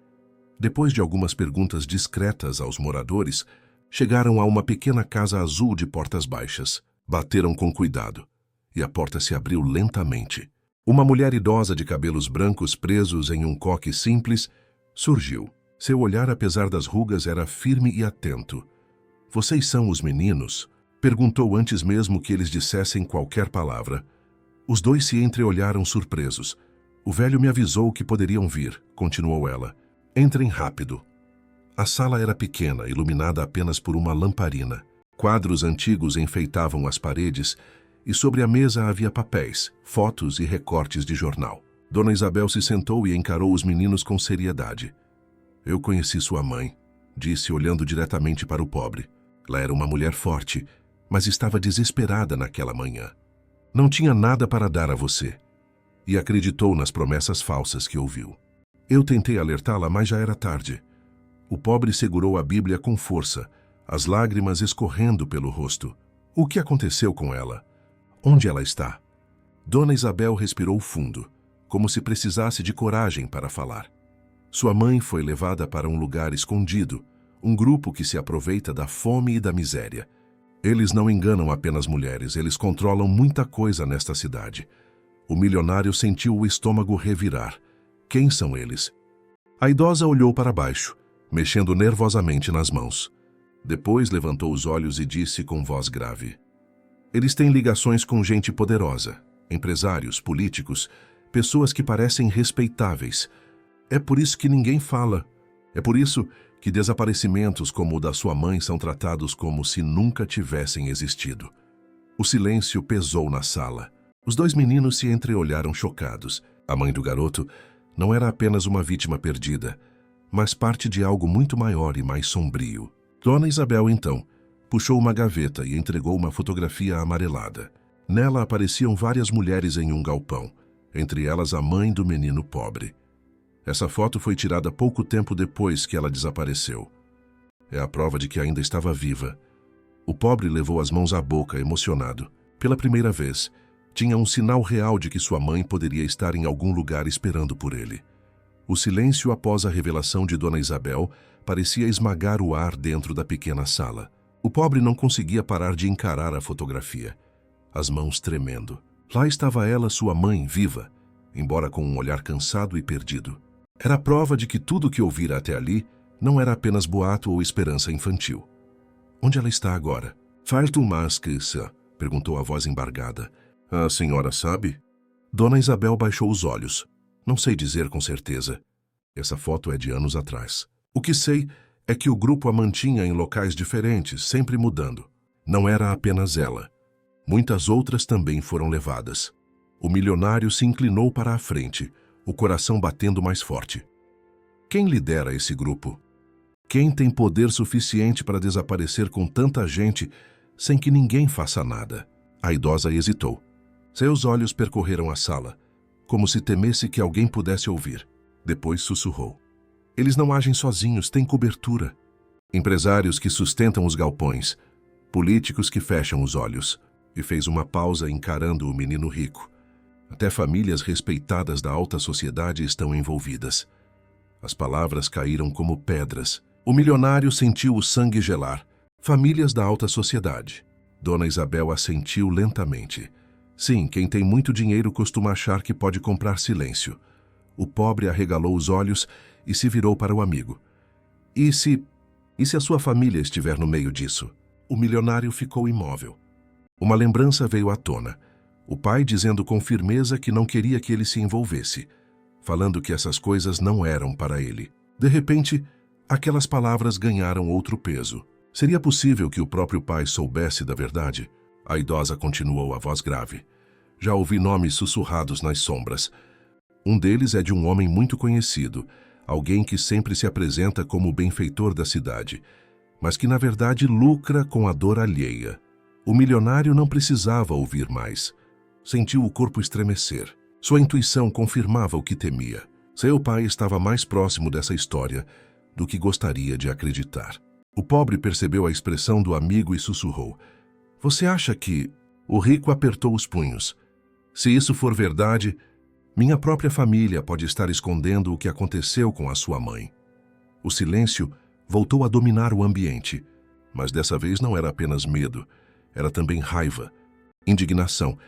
Depois de algumas perguntas discretas aos moradores, chegaram a uma pequena casa azul de portas baixas. Bateram com cuidado, e a porta se abriu lentamente. Uma mulher idosa de cabelos brancos presos em um coque simples surgiu. Seu olhar, apesar das rugas, era firme e atento. Vocês são os meninos? Perguntou antes mesmo que eles dissessem qualquer palavra. Os dois se entreolharam surpresos. O velho me avisou que poderiam vir, continuou ela. Entrem rápido. A sala era pequena, iluminada apenas por uma lamparina. Quadros antigos enfeitavam as paredes e sobre a mesa havia papéis, fotos e recortes de jornal. Dona Isabel se sentou e encarou os meninos com seriedade. Eu conheci sua mãe, disse olhando diretamente para o pobre. Ela era uma mulher forte, mas estava desesperada naquela manhã. Não tinha nada para dar a você. E acreditou nas promessas falsas que ouviu. Eu tentei alertá-la, mas já era tarde. O pobre segurou a Bíblia com força, as lágrimas escorrendo pelo rosto. O que aconteceu com ela? Onde ela está? Dona Isabel respirou fundo, como se precisasse de coragem para falar. Sua mãe foi levada para um lugar escondido, um grupo que se aproveita da fome e da miséria. Eles não enganam apenas mulheres, eles controlam muita coisa nesta cidade. O milionário sentiu o estômago revirar. Quem são eles? A idosa olhou para baixo, mexendo nervosamente nas mãos. Depois levantou os olhos e disse com voz grave: eles têm ligações com gente poderosa, empresários, políticos, pessoas que parecem respeitáveis. É por isso que ninguém fala. É por isso que desaparecimentos como o da sua mãe são tratados como se nunca tivessem existido. O silêncio pesou na sala. Os dois meninos se entreolharam chocados. A mãe do garoto não era apenas uma vítima perdida, mas parte de algo muito maior e mais sombrio. Dona Isabel, então, puxou uma gaveta e entregou uma fotografia amarelada. Nela apareciam várias mulheres em um galpão, entre elas a mãe do menino pobre. Essa foto foi tirada pouco tempo depois que ela desapareceu. É a prova de que ainda estava viva. O pobre levou as mãos à boca, emocionado. Pela primeira vez, tinha um sinal real de que sua mãe poderia estar em algum lugar esperando por ele. O silêncio após a revelação de Dona Isabel parecia esmagar o ar dentro da pequena sala. O pobre não conseguia parar de encarar a fotografia, as mãos tremendo. Lá estava ela, sua mãe, viva, embora com um olhar cansado e perdido. Era a prova de que tudo o que ouvira até ali não era apenas boato ou esperança infantil. Onde ela está agora? Falta mais que isso? Perguntou a voz embargada. A senhora sabe? Dona Isabel baixou os olhos. Não sei dizer com certeza. Essa foto é de anos atrás. O que sei é que o grupo a mantinha em locais diferentes, sempre mudando. Não era apenas ela. Muitas outras também foram levadas. O milionário se inclinou para a frente, o coração batendo mais forte. Quem lidera esse grupo? Quem tem poder suficiente para desaparecer com tanta gente sem que ninguém faça nada? A idosa hesitou. Seus olhos percorreram a sala, como se temesse que alguém pudesse ouvir. Depois sussurrou. Eles não agem sozinhos, têm cobertura. Empresários que sustentam os galpões, políticos que fecham os olhos. E fez uma pausa encarando o menino rico. Até famílias respeitadas da alta sociedade estão envolvidas. As palavras caíram como pedras. O milionário sentiu o sangue gelar. Famílias da alta sociedade. Dona Isabel assentiu lentamente. Sim, quem tem muito dinheiro costuma achar que pode comprar silêncio. O pobre arregalou os olhos e se virou para o amigo. E se a sua família estiver no meio disso? O milionário ficou imóvel. Uma lembrança veio à tona. O pai dizendo com firmeza que não queria que ele se envolvesse, falando que essas coisas não eram para ele. De repente, aquelas palavras ganharam outro peso. Seria possível que o próprio pai soubesse da verdade? A idosa continuou a voz grave. Já ouvi nomes sussurrados nas sombras. Um deles é de um homem muito conhecido, alguém que sempre se apresenta como o benfeitor da cidade, mas que na verdade lucra com a dor alheia. O milionário não precisava ouvir mais. Sentiu o corpo estremecer. Sua intuição confirmava o que temia. Seu pai estava mais próximo dessa história do que gostaria de acreditar. O pobre percebeu a expressão do amigo e sussurrou. Você acha que... O rico apertou os punhos. Se isso for verdade, minha própria família pode estar escondendo o que aconteceu com a sua mãe. O silêncio voltou a dominar o ambiente, mas dessa vez não era apenas medo. Era também raiva, indignação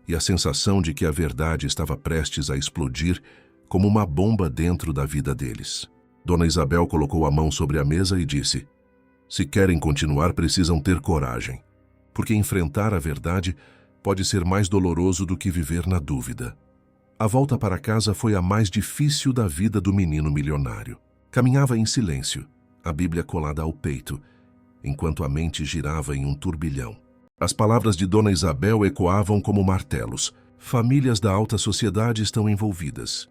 e a sensação de que a verdade estava prestes a explodir como uma bomba dentro da vida deles. Dona Isabel colocou a mão sobre a mesa e disse: se querem continuar, precisam ter coragem, porque enfrentar a verdade pode ser mais doloroso do que viver na dúvida. A volta para casa foi a mais difícil da vida do menino milionário. Caminhava em silêncio, a Bíblia colada ao peito, enquanto a mente girava em um turbilhão. As palavras de Dona Isabel ecoavam como martelos. Famílias da alta sociedade estão envolvidas.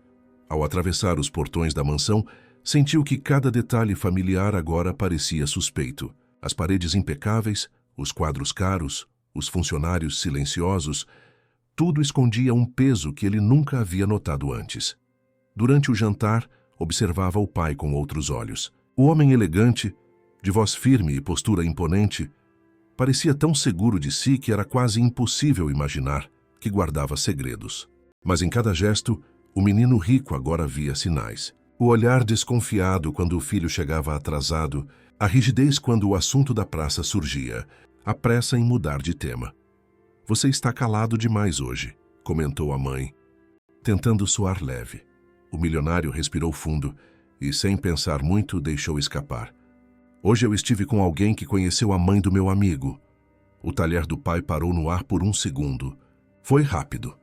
Ao atravessar os portões da mansão, sentiu que cada detalhe familiar agora parecia suspeito. As paredes impecáveis, os quadros caros, os funcionários silenciosos, tudo escondia um peso que ele nunca havia notado antes. Durante o jantar, observava o pai com outros olhos. O homem elegante, de voz firme e postura imponente, parecia tão seguro de si que era quase impossível imaginar que guardava segredos. Mas em cada gesto, o menino rico agora via sinais. O olhar desconfiado quando o filho chegava atrasado, a rigidez quando o assunto da praça surgia, a pressa em mudar de tema. Você está calado demais hoje, comentou a mãe, tentando soar leve. O milionário respirou fundo e, sem pensar muito, deixou escapar. Hoje eu estive com alguém que conheceu a mãe do meu amigo. O talher do pai parou no ar por um segundo. Foi rápido,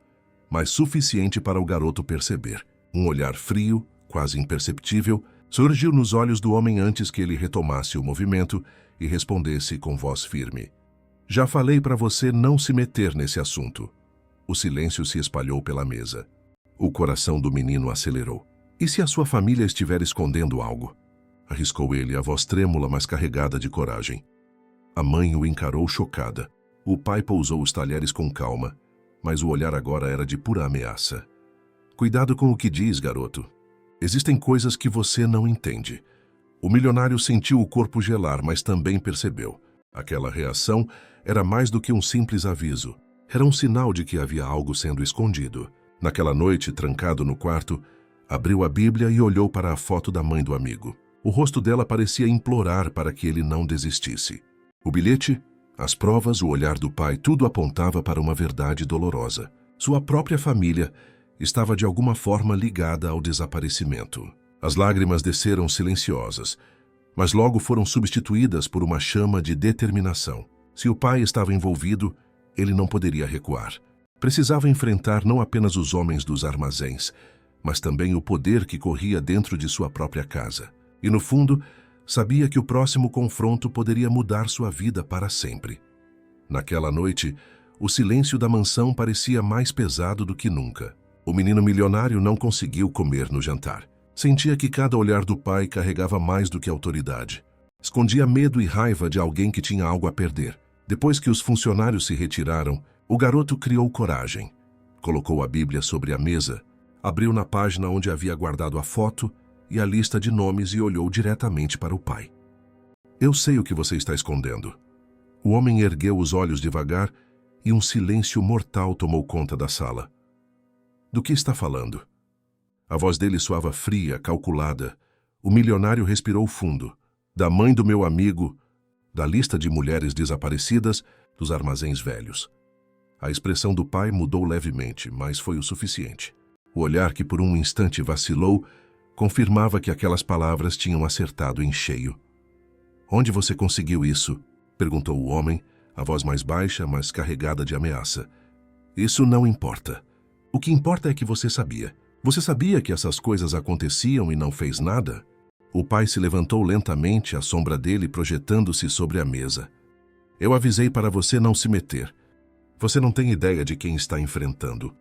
mas suficiente para o garoto perceber. Um olhar frio, quase imperceptível, surgiu nos olhos do homem antes que ele retomasse o movimento e respondesse com voz firme. Já falei para você não se meter nesse assunto. O silêncio se espalhou pela mesa. O coração do menino acelerou. E se a sua família estiver escondendo algo? Arriscou ele, a voz trêmula, mas carregada de coragem. A mãe o encarou chocada. O pai pousou os talheres com calma, mas o olhar agora era de pura ameaça. Cuidado com o que diz, garoto. Existem coisas que você não entende. O milionário sentiu o corpo gelar, mas também percebeu. Aquela reação era mais do que um simples aviso. Era um sinal de que havia algo sendo escondido. Naquela noite, trancado no quarto, abriu a Bíblia e olhou para a foto da mãe do amigo. O rosto dela parecia implorar para que ele não desistisse. O bilhete, as provas, o olhar do pai, tudo apontava para uma verdade dolorosa. Sua própria família estava de alguma forma ligada ao desaparecimento. As lágrimas desceram silenciosas, mas logo foram substituídas por uma chama de determinação. Se o pai estava envolvido, ele não poderia recuar. Precisava enfrentar não apenas os homens dos armazéns, mas também o poder que corria dentro de sua própria casa. E no fundo, sabia que o próximo confronto poderia mudar sua vida para sempre. Naquela noite, o silêncio da mansão parecia mais pesado do que nunca. O menino milionário não conseguiu comer no jantar. Sentia que cada olhar do pai carregava mais do que autoridade. Escondia medo e raiva de alguém que tinha algo a perder. Depois que os funcionários se retiraram, o garoto criou coragem. Colocou a Bíblia sobre a mesa, abriu na página onde havia guardado a foto e a lista de nomes e olhou diretamente para o pai. Eu sei o que você está escondendo. O homem ergueu os olhos devagar e um silêncio mortal tomou conta da sala. Do que está falando? A voz dele soava fria, calculada. O milionário respirou fundo. Da mãe do meu amigo, da lista de mulheres desaparecidas, dos armazéns velhos. A expressão do pai mudou levemente, mas foi o suficiente. O olhar que por um instante vacilou confirmava que aquelas palavras tinham acertado em cheio. Onde você conseguiu isso? Perguntou o homem, a voz mais baixa, mas carregada de ameaça. Isso não importa. O que importa é que você sabia. Você sabia que essas coisas aconteciam e não fez nada? O pai se levantou lentamente, a sombra dele projetando-se sobre a mesa. Eu avisei para você não se meter. Você não tem ideia de quem está enfrentando.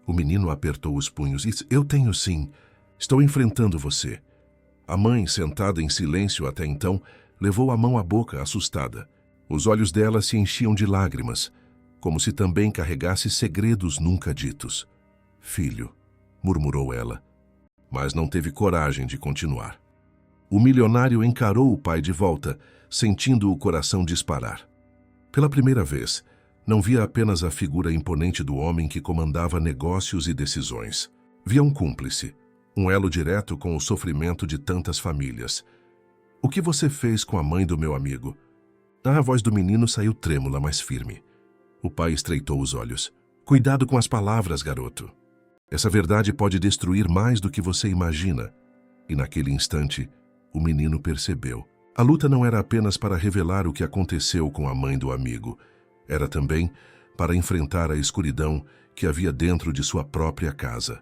O menino apertou os punhos. Eu tenho sim. Estou enfrentando você. A mãe, sentada em silêncio até então, levou a mão à boca, assustada. Os olhos dela se enchiam de lágrimas, como se também carregasse segredos nunca ditos. Filho, murmurou ela, mas não teve coragem de continuar. O milionário encarou o pai de volta, sentindo o coração disparar. Pela primeira vez, não via apenas a figura imponente do homem que comandava negócios e decisões. Via um cúmplice, um elo direto com o sofrimento de tantas famílias. O que você fez com a mãe do meu amigo? A voz do menino saiu trêmula, mas firme. O pai estreitou os olhos. Cuidado com as palavras, garoto. Essa verdade pode destruir mais do que você imagina. E naquele instante, o menino percebeu. A luta não era apenas para revelar o que aconteceu com a mãe do amigo. Era também para enfrentar a escuridão que havia dentro de sua própria casa.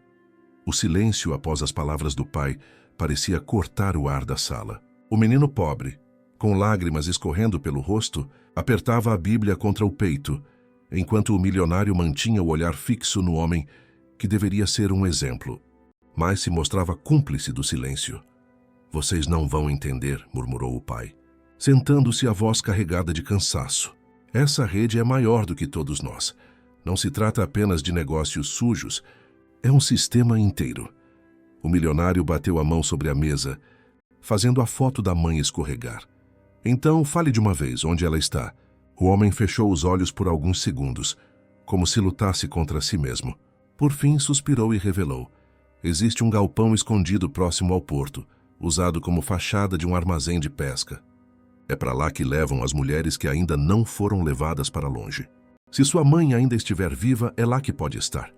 O silêncio após as palavras do pai parecia cortar o ar da sala. O menino pobre, com lágrimas escorrendo pelo rosto, apertava a Bíblia contra o peito, enquanto o milionário mantinha o olhar fixo no homem que deveria ser um exemplo, mas se mostrava cúmplice do silêncio. Vocês não vão entender, murmurou o pai, sentando-se a voz carregada de cansaço. Essa rede é maior do que todos nós. Não se trata apenas de negócios sujos, é um sistema inteiro. O milionário bateu a mão sobre a mesa, fazendo a foto da mãe escorregar. Então, fale de uma vez, onde ela está? O homem fechou os olhos por alguns segundos, como se lutasse contra si mesmo. Por fim, suspirou e revelou. Existe um galpão escondido próximo ao porto, usado como fachada de um armazém de pesca. É para lá que levam as mulheres que ainda não foram levadas para longe. Se sua mãe ainda estiver viva, é lá que pode estar.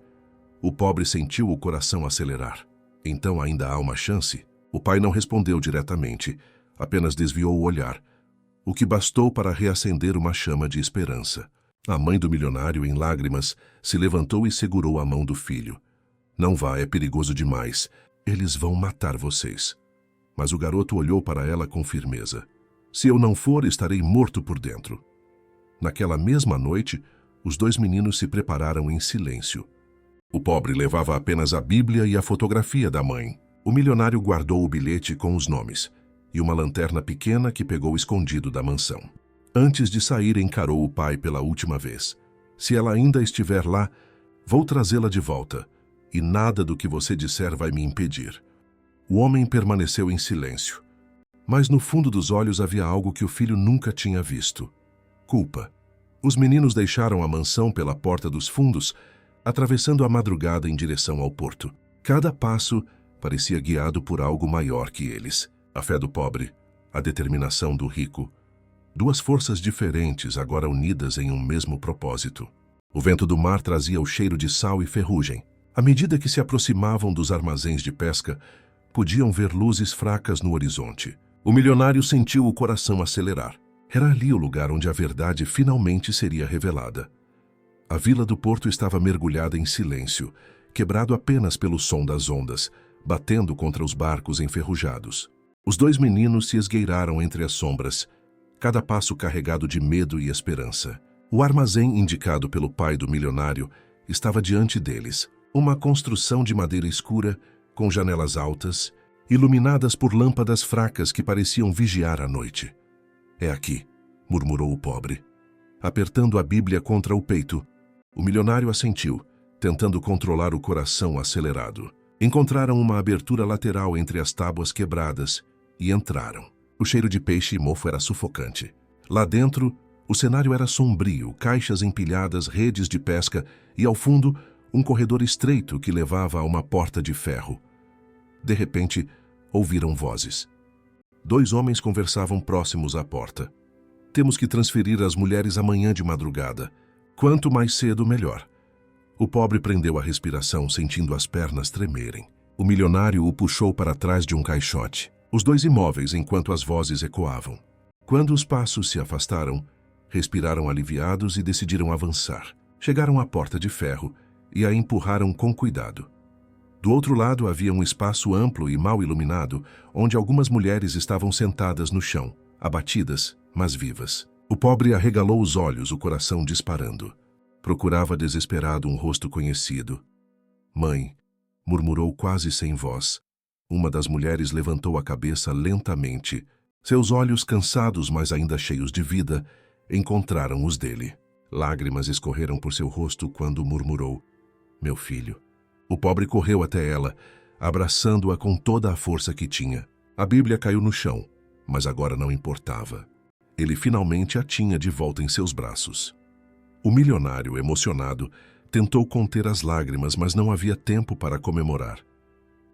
O pobre sentiu o coração acelerar. Então ainda há uma chance? O pai não respondeu diretamente, apenas desviou o olhar, o que bastou para reacender uma chama de esperança. A mãe do milionário, em lágrimas, se levantou e segurou a mão do filho. Não vá, é perigoso demais. Eles vão matar vocês. Mas o garoto olhou para ela com firmeza. Se eu não for, estarei morto por dentro. Naquela mesma noite, os dois meninos se prepararam em silêncio. O pobre levava apenas a Bíblia e a fotografia da mãe. O milionário guardou o bilhete com os nomes e uma lanterna pequena que pegou escondido da mansão. Antes de sair, encarou o pai pela última vez. Se ela ainda estiver lá, vou trazê-la de volta, e nada do que você disser vai me impedir. O homem permaneceu em silêncio, mas no fundo dos olhos havia algo que o filho nunca tinha visto: culpa. Os meninos deixaram a mansão pela porta dos fundos, atravessando a madrugada em direção ao porto. Cada passo parecia guiado por algo maior que eles. A fé do pobre, a determinação do rico. Duas forças diferentes, agora unidas em um mesmo propósito. O vento do mar trazia o cheiro de sal e ferrugem. À medida que se aproximavam dos armazéns de pesca, podiam ver luzes fracas no horizonte. O milionário sentiu o coração acelerar. Era ali o lugar onde a verdade finalmente seria revelada. A vila do porto estava mergulhada em silêncio, quebrado apenas pelo som das ondas, batendo contra os barcos enferrujados. Os dois meninos se esgueiraram entre as sombras, cada passo carregado de medo e esperança. O armazém indicado pelo pai do milionário estava diante deles, uma construção de madeira escura, com janelas altas, iluminadas por lâmpadas fracas que pareciam vigiar a noite. É aqui, murmurou o pobre. Apertando a Bíblia contra o peito, o milionário assentiu, tentando controlar o coração acelerado. Encontraram uma abertura lateral entre as tábuas quebradas e entraram. O cheiro de peixe e mofo era sufocante. Lá dentro, o cenário era sombrio, caixas empilhadas, redes de pesca e, ao fundo, um corredor estreito que levava a uma porta de ferro. De repente, ouviram vozes. Dois homens conversavam próximos à porta. Temos que transferir as mulheres amanhã de madrugada. Quanto mais cedo, melhor. O pobre prendeu a respiração, sentindo as pernas tremerem. O milionário o puxou para trás de um caixote. Os dois imóveis enquanto as vozes ecoavam. Quando os passos se afastaram, respiraram aliviados e decidiram avançar. Chegaram à porta de ferro e a empurraram com cuidado. Do outro lado havia um espaço amplo e mal iluminado, onde algumas mulheres estavam sentadas no chão, abatidas, mas vivas. O pobre arregalou os olhos, o coração disparando. Procurava desesperado um rosto conhecido. Mãe, murmurou quase sem voz. Uma das mulheres levantou a cabeça lentamente. Seus olhos, cansados, mas ainda cheios de vida, encontraram os dele. Lágrimas escorreram por seu rosto quando murmurou: meu filho. O pobre correu até ela, abraçando-a com toda a força que tinha. A Bíblia caiu no chão, mas agora não importava. Ele finalmente a tinha de volta em seus braços. O milionário, emocionado, tentou conter as lágrimas, mas não havia tempo para comemorar.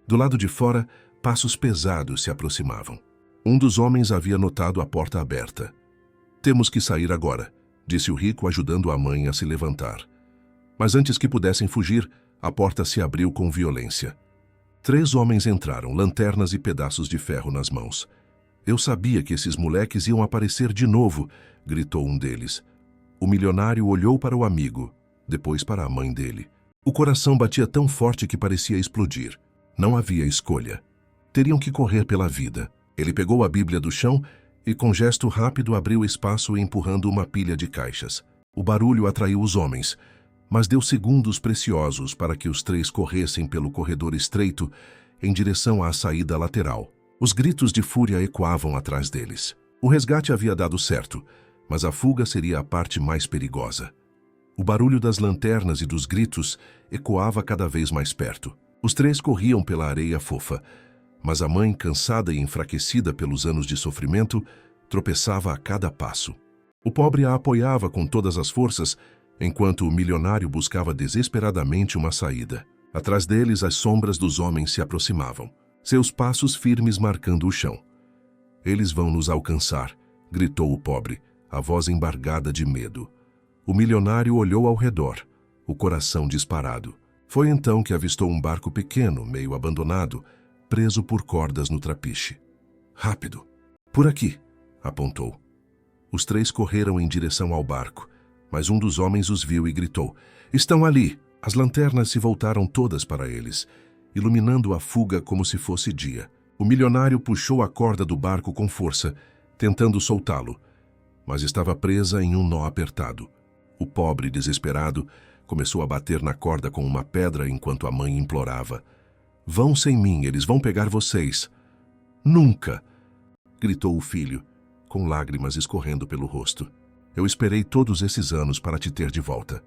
Do lado de fora, passos pesados se aproximavam. Um dos homens havia notado a porta aberta. Temos que sair agora, disse o rico, ajudando a mãe a se levantar. Mas antes que pudessem fugir, a porta se abriu com violência. 3 homens entraram, lanternas e pedaços de ferro nas mãos. Eu sabia que esses moleques iam aparecer de novo, gritou um deles. O milionário olhou para o amigo, depois para a mãe dele. O coração batia tão forte que parecia explodir. Não havia escolha. Teriam que correr pela vida. Ele pegou a Bíblia do chão e, com gesto rápido, abriu espaço empurrando uma pilha de caixas. O barulho atraiu os homens, mas deu segundos preciosos para que os 3 corressem pelo corredor estreito em direção à saída lateral. Os gritos de fúria ecoavam atrás deles. O resgate havia dado certo, mas a fuga seria a parte mais perigosa. O barulho das lanternas e dos gritos ecoava cada vez mais perto. Os 3 corriam pela areia fofa, mas a mãe, cansada e enfraquecida pelos anos de sofrimento, tropeçava a cada passo. O pobre a apoiava com todas as forças, enquanto o milionário buscava desesperadamente uma saída. Atrás deles, as sombras dos homens se aproximavam, seus passos firmes marcando o chão. Eles vão nos alcançar, gritou o pobre, a voz embargada de medo. O milionário olhou ao redor, o coração disparado. Foi então que avistou um barco pequeno, meio abandonado, preso por cordas no trapiche. Rápido! Por aqui! Apontou. Os três correram em direção ao barco, mas um dos homens os viu e gritou: Estão ali! As lanternas se voltaram todas para eles, iluminando a fuga como se fosse dia. O milionário puxou a corda do barco com força, tentando soltá-lo, mas estava presa em um nó apertado. O pobre, desesperado, começou a bater na corda com uma pedra enquanto a mãe implorava: Vão sem mim, eles vão pegar vocês. Nunca! Gritou o filho, com lágrimas escorrendo pelo rosto. Eu esperei todos esses anos para te ter de volta.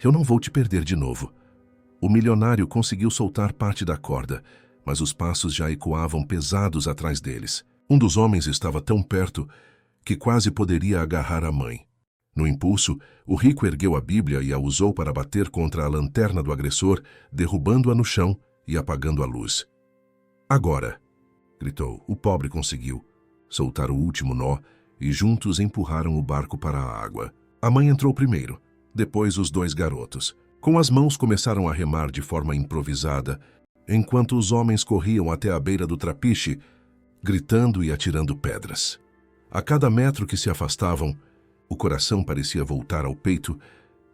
Eu não vou te perder de novo. O milionário conseguiu soltar parte da corda, mas os passos já ecoavam pesados atrás deles. Um dos homens estava tão perto que quase poderia agarrar a mãe. No impulso, o rico ergueu a Bíblia e a usou para bater contra a lanterna do agressor, derrubando-a no chão e apagando a luz. Agora! Gritou. O pobre conseguiu soltar o último nó e juntos empurraram o barco para a água. A mãe entrou primeiro, depois os dois garotos. Com as mãos começaram a remar de forma improvisada, enquanto os homens corriam até a beira do trapiche, gritando e atirando pedras. A cada metro que se afastavam, o coração parecia voltar ao peito,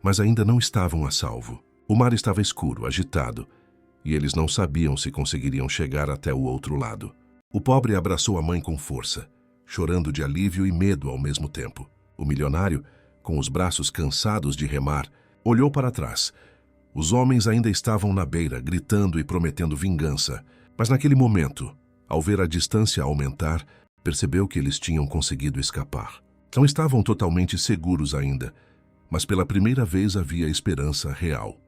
mas ainda não estavam a salvo. O mar estava escuro, agitado, e eles não sabiam se conseguiriam chegar até o outro lado. O pobre abraçou a mãe com força, chorando de alívio e medo ao mesmo tempo. O milionário, com os braços cansados de remar, olhou para trás. Os homens ainda estavam na beira, gritando e prometendo vingança, mas naquele momento, ao ver a distância aumentar, percebeu que eles tinham conseguido escapar. Não estavam totalmente seguros ainda, mas pela primeira vez havia esperança real.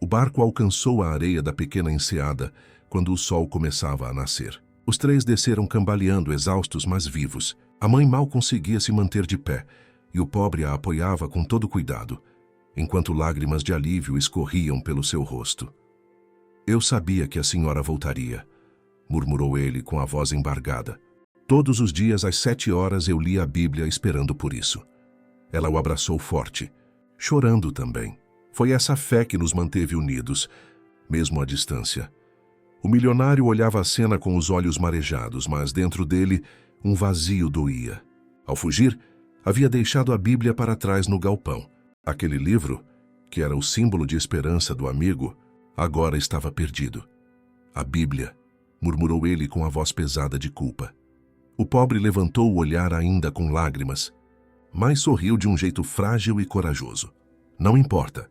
O barco alcançou a areia da pequena enseada quando o sol começava a nascer. Os três desceram cambaleando, exaustos, mas vivos. A mãe mal conseguia se manter de pé, e o pobre a apoiava com todo cuidado, enquanto lágrimas de alívio escorriam pelo seu rosto. Eu sabia que a senhora voltaria, murmurou ele com a voz embargada. Todos os dias às 7 horas eu lia a Bíblia esperando por isso. Ela o abraçou forte, chorando também. Foi essa fé que nos manteve unidos, mesmo à distância. O milionário olhava a cena com os olhos marejados, mas dentro dele um vazio doía. Ao fugir, havia deixado a Bíblia para trás no galpão. Aquele livro, que era o símbolo de esperança do amigo, agora estava perdido. A Bíblia, murmurou ele com a voz pesada de culpa. O pobre levantou o olhar ainda com lágrimas, mas sorriu de um jeito frágil e corajoso. Não importa.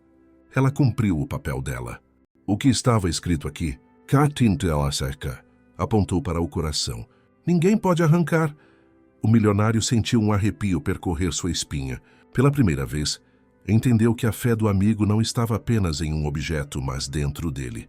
Ela cumpriu o papel dela. O que estava escrito aqui? Katintelasaka, apontou para o coração. Ninguém pode arrancar. O milionário sentiu um arrepio percorrer sua espinha. Pela primeira vez, entendeu que a fé do amigo não estava apenas em um objeto, mas dentro dele.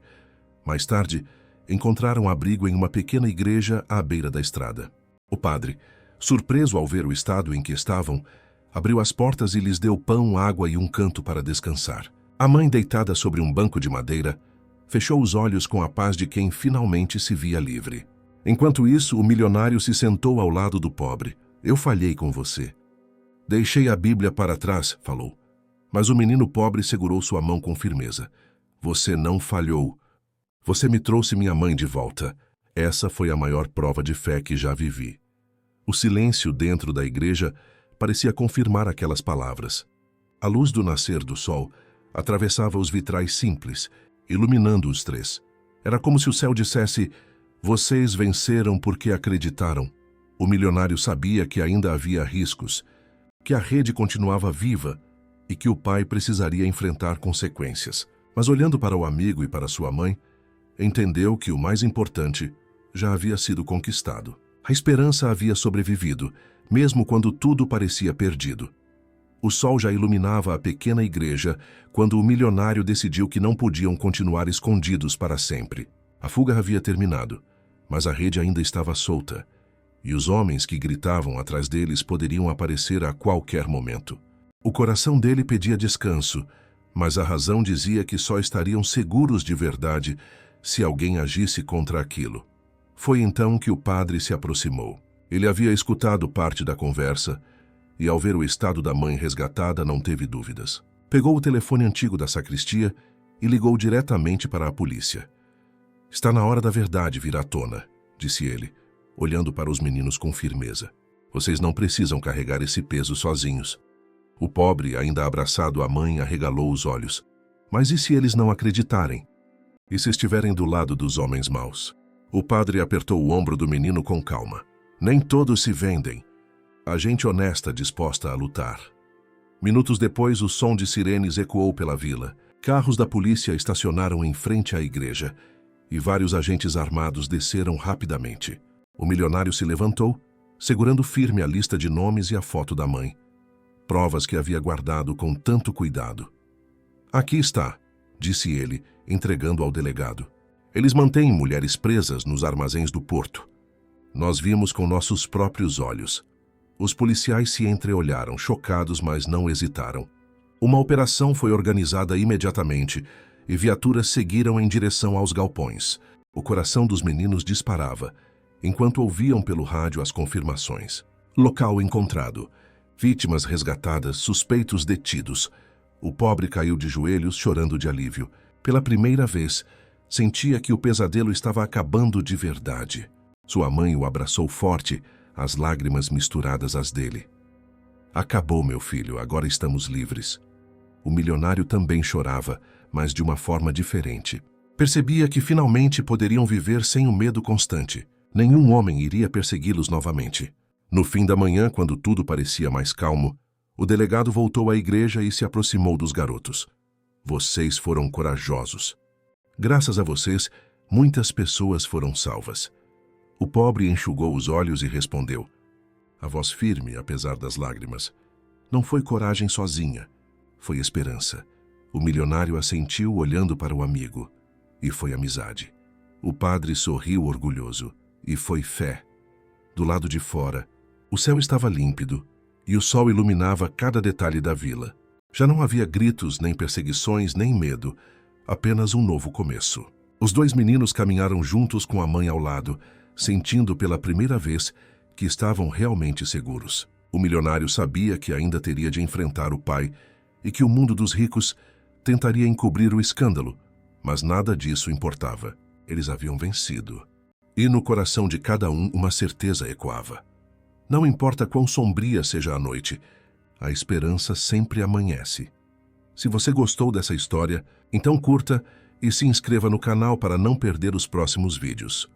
Mais tarde, encontraram abrigo em uma pequena igreja à beira da estrada. O padre, surpreso ao ver o estado em que estavam, abriu as portas e lhes deu pão, água e um canto para descansar. A mãe, deitada sobre um banco de madeira, fechou os olhos com a paz de quem finalmente se via livre. Enquanto isso, o milionário se sentou ao lado do pobre. Eu falhei com você. Deixei a Bíblia para trás, falou. Mas o menino pobre segurou sua mão com firmeza. Você não falhou. Você me trouxe minha mãe de volta. Essa foi a maior prova de fé que já vivi. O silêncio dentro da igreja parecia confirmar aquelas palavras. A luz do nascer do sol atravessava os vitrais simples, iluminando os três. Era como se o céu dissesse: vocês venceram porque acreditaram. O milionário sabia que ainda havia riscos, que a rede continuava viva e que o pai precisaria enfrentar consequências. Mas olhando para o amigo e para sua mãe, entendeu que o mais importante já havia sido conquistado. A esperança havia sobrevivido, mesmo quando tudo parecia perdido. O sol já iluminava a pequena igreja quando o milionário decidiu que não podiam continuar escondidos para sempre. A fuga havia terminado, mas a rede ainda estava solta, e os homens que gritavam atrás deles poderiam aparecer a qualquer momento. O coração dele pedia descanso, Mas a razão dizia que só estariam seguros de verdade se alguém agisse contra aquilo. Foi então que o padre se aproximou. Ele havia escutado parte da conversa e, ao ver o estado da mãe resgatada, não teve dúvidas. Pegou o telefone antigo da sacristia e ligou diretamente para a polícia. Está na hora da verdade vir à tona, disse ele, olhando para os meninos com firmeza. Vocês não precisam carregar esse peso sozinhos. O pobre, ainda abraçado à mãe, arregalou os olhos. Mas e se eles não acreditarem? E se estiverem do lado dos homens maus? O padre apertou o ombro do menino com calma. Nem todos se vendem. Há gente honesta disposta a lutar. Minutos depois, o som de sirenes ecoou pela vila. Carros da polícia estacionaram em frente à igreja e vários agentes armados desceram rapidamente. O milionário se levantou, segurando firme a lista de nomes e a foto da mãe. Provas que havia guardado com tanto cuidado. Aqui está, disse ele, entregando ao delegado. Eles mantêm mulheres presas nos armazéns do porto. Nós vimos com nossos próprios olhos. Os policiais se entreolharam, chocados, mas não hesitaram. Uma operação foi organizada imediatamente e viaturas seguiram em direção aos galpões. O coração dos meninos disparava, enquanto ouviam pelo rádio as confirmações. Local encontrado. Vítimas resgatadas, suspeitos detidos. O pobre caiu de joelhos, chorando de alívio. Pela primeira vez, sentia que o pesadelo estava acabando de verdade. Sua mãe o abraçou forte, as lágrimas misturadas às dele. Acabou, meu filho, agora estamos livres. O milionário também chorava, mas de uma forma diferente. Percebia que finalmente poderiam viver sem o medo constante. Nenhum homem iria persegui-los novamente. No fim da manhã, quando tudo parecia mais calmo, o delegado voltou à igreja e se aproximou dos garotos. Vocês foram corajosos. Graças a vocês, muitas pessoas foram salvas. O pobre enxugou os olhos e respondeu, a voz firme, apesar das lágrimas. Não foi coragem sozinha, foi esperança. O milionário assentiu olhando para o amigo, e foi amizade. O padre sorriu orgulhoso, e foi fé. Do lado de fora, o céu estava límpido, e o sol iluminava cada detalhe da vila. Já não havia gritos, nem perseguições, nem medo, apenas um novo começo. Os dois meninos caminharam juntos com a mãe ao lado, sentindo pela primeira vez que estavam realmente seguros. O milionário sabia que ainda teria de enfrentar o pai e que o mundo dos ricos tentaria encobrir o escândalo, mas nada disso importava. Eles haviam vencido. E no coração de cada um uma certeza ecoava. Não importa quão sombria seja a noite, a esperança sempre amanhece. Se você gostou dessa história, então curta e se inscreva no canal para não perder os próximos vídeos.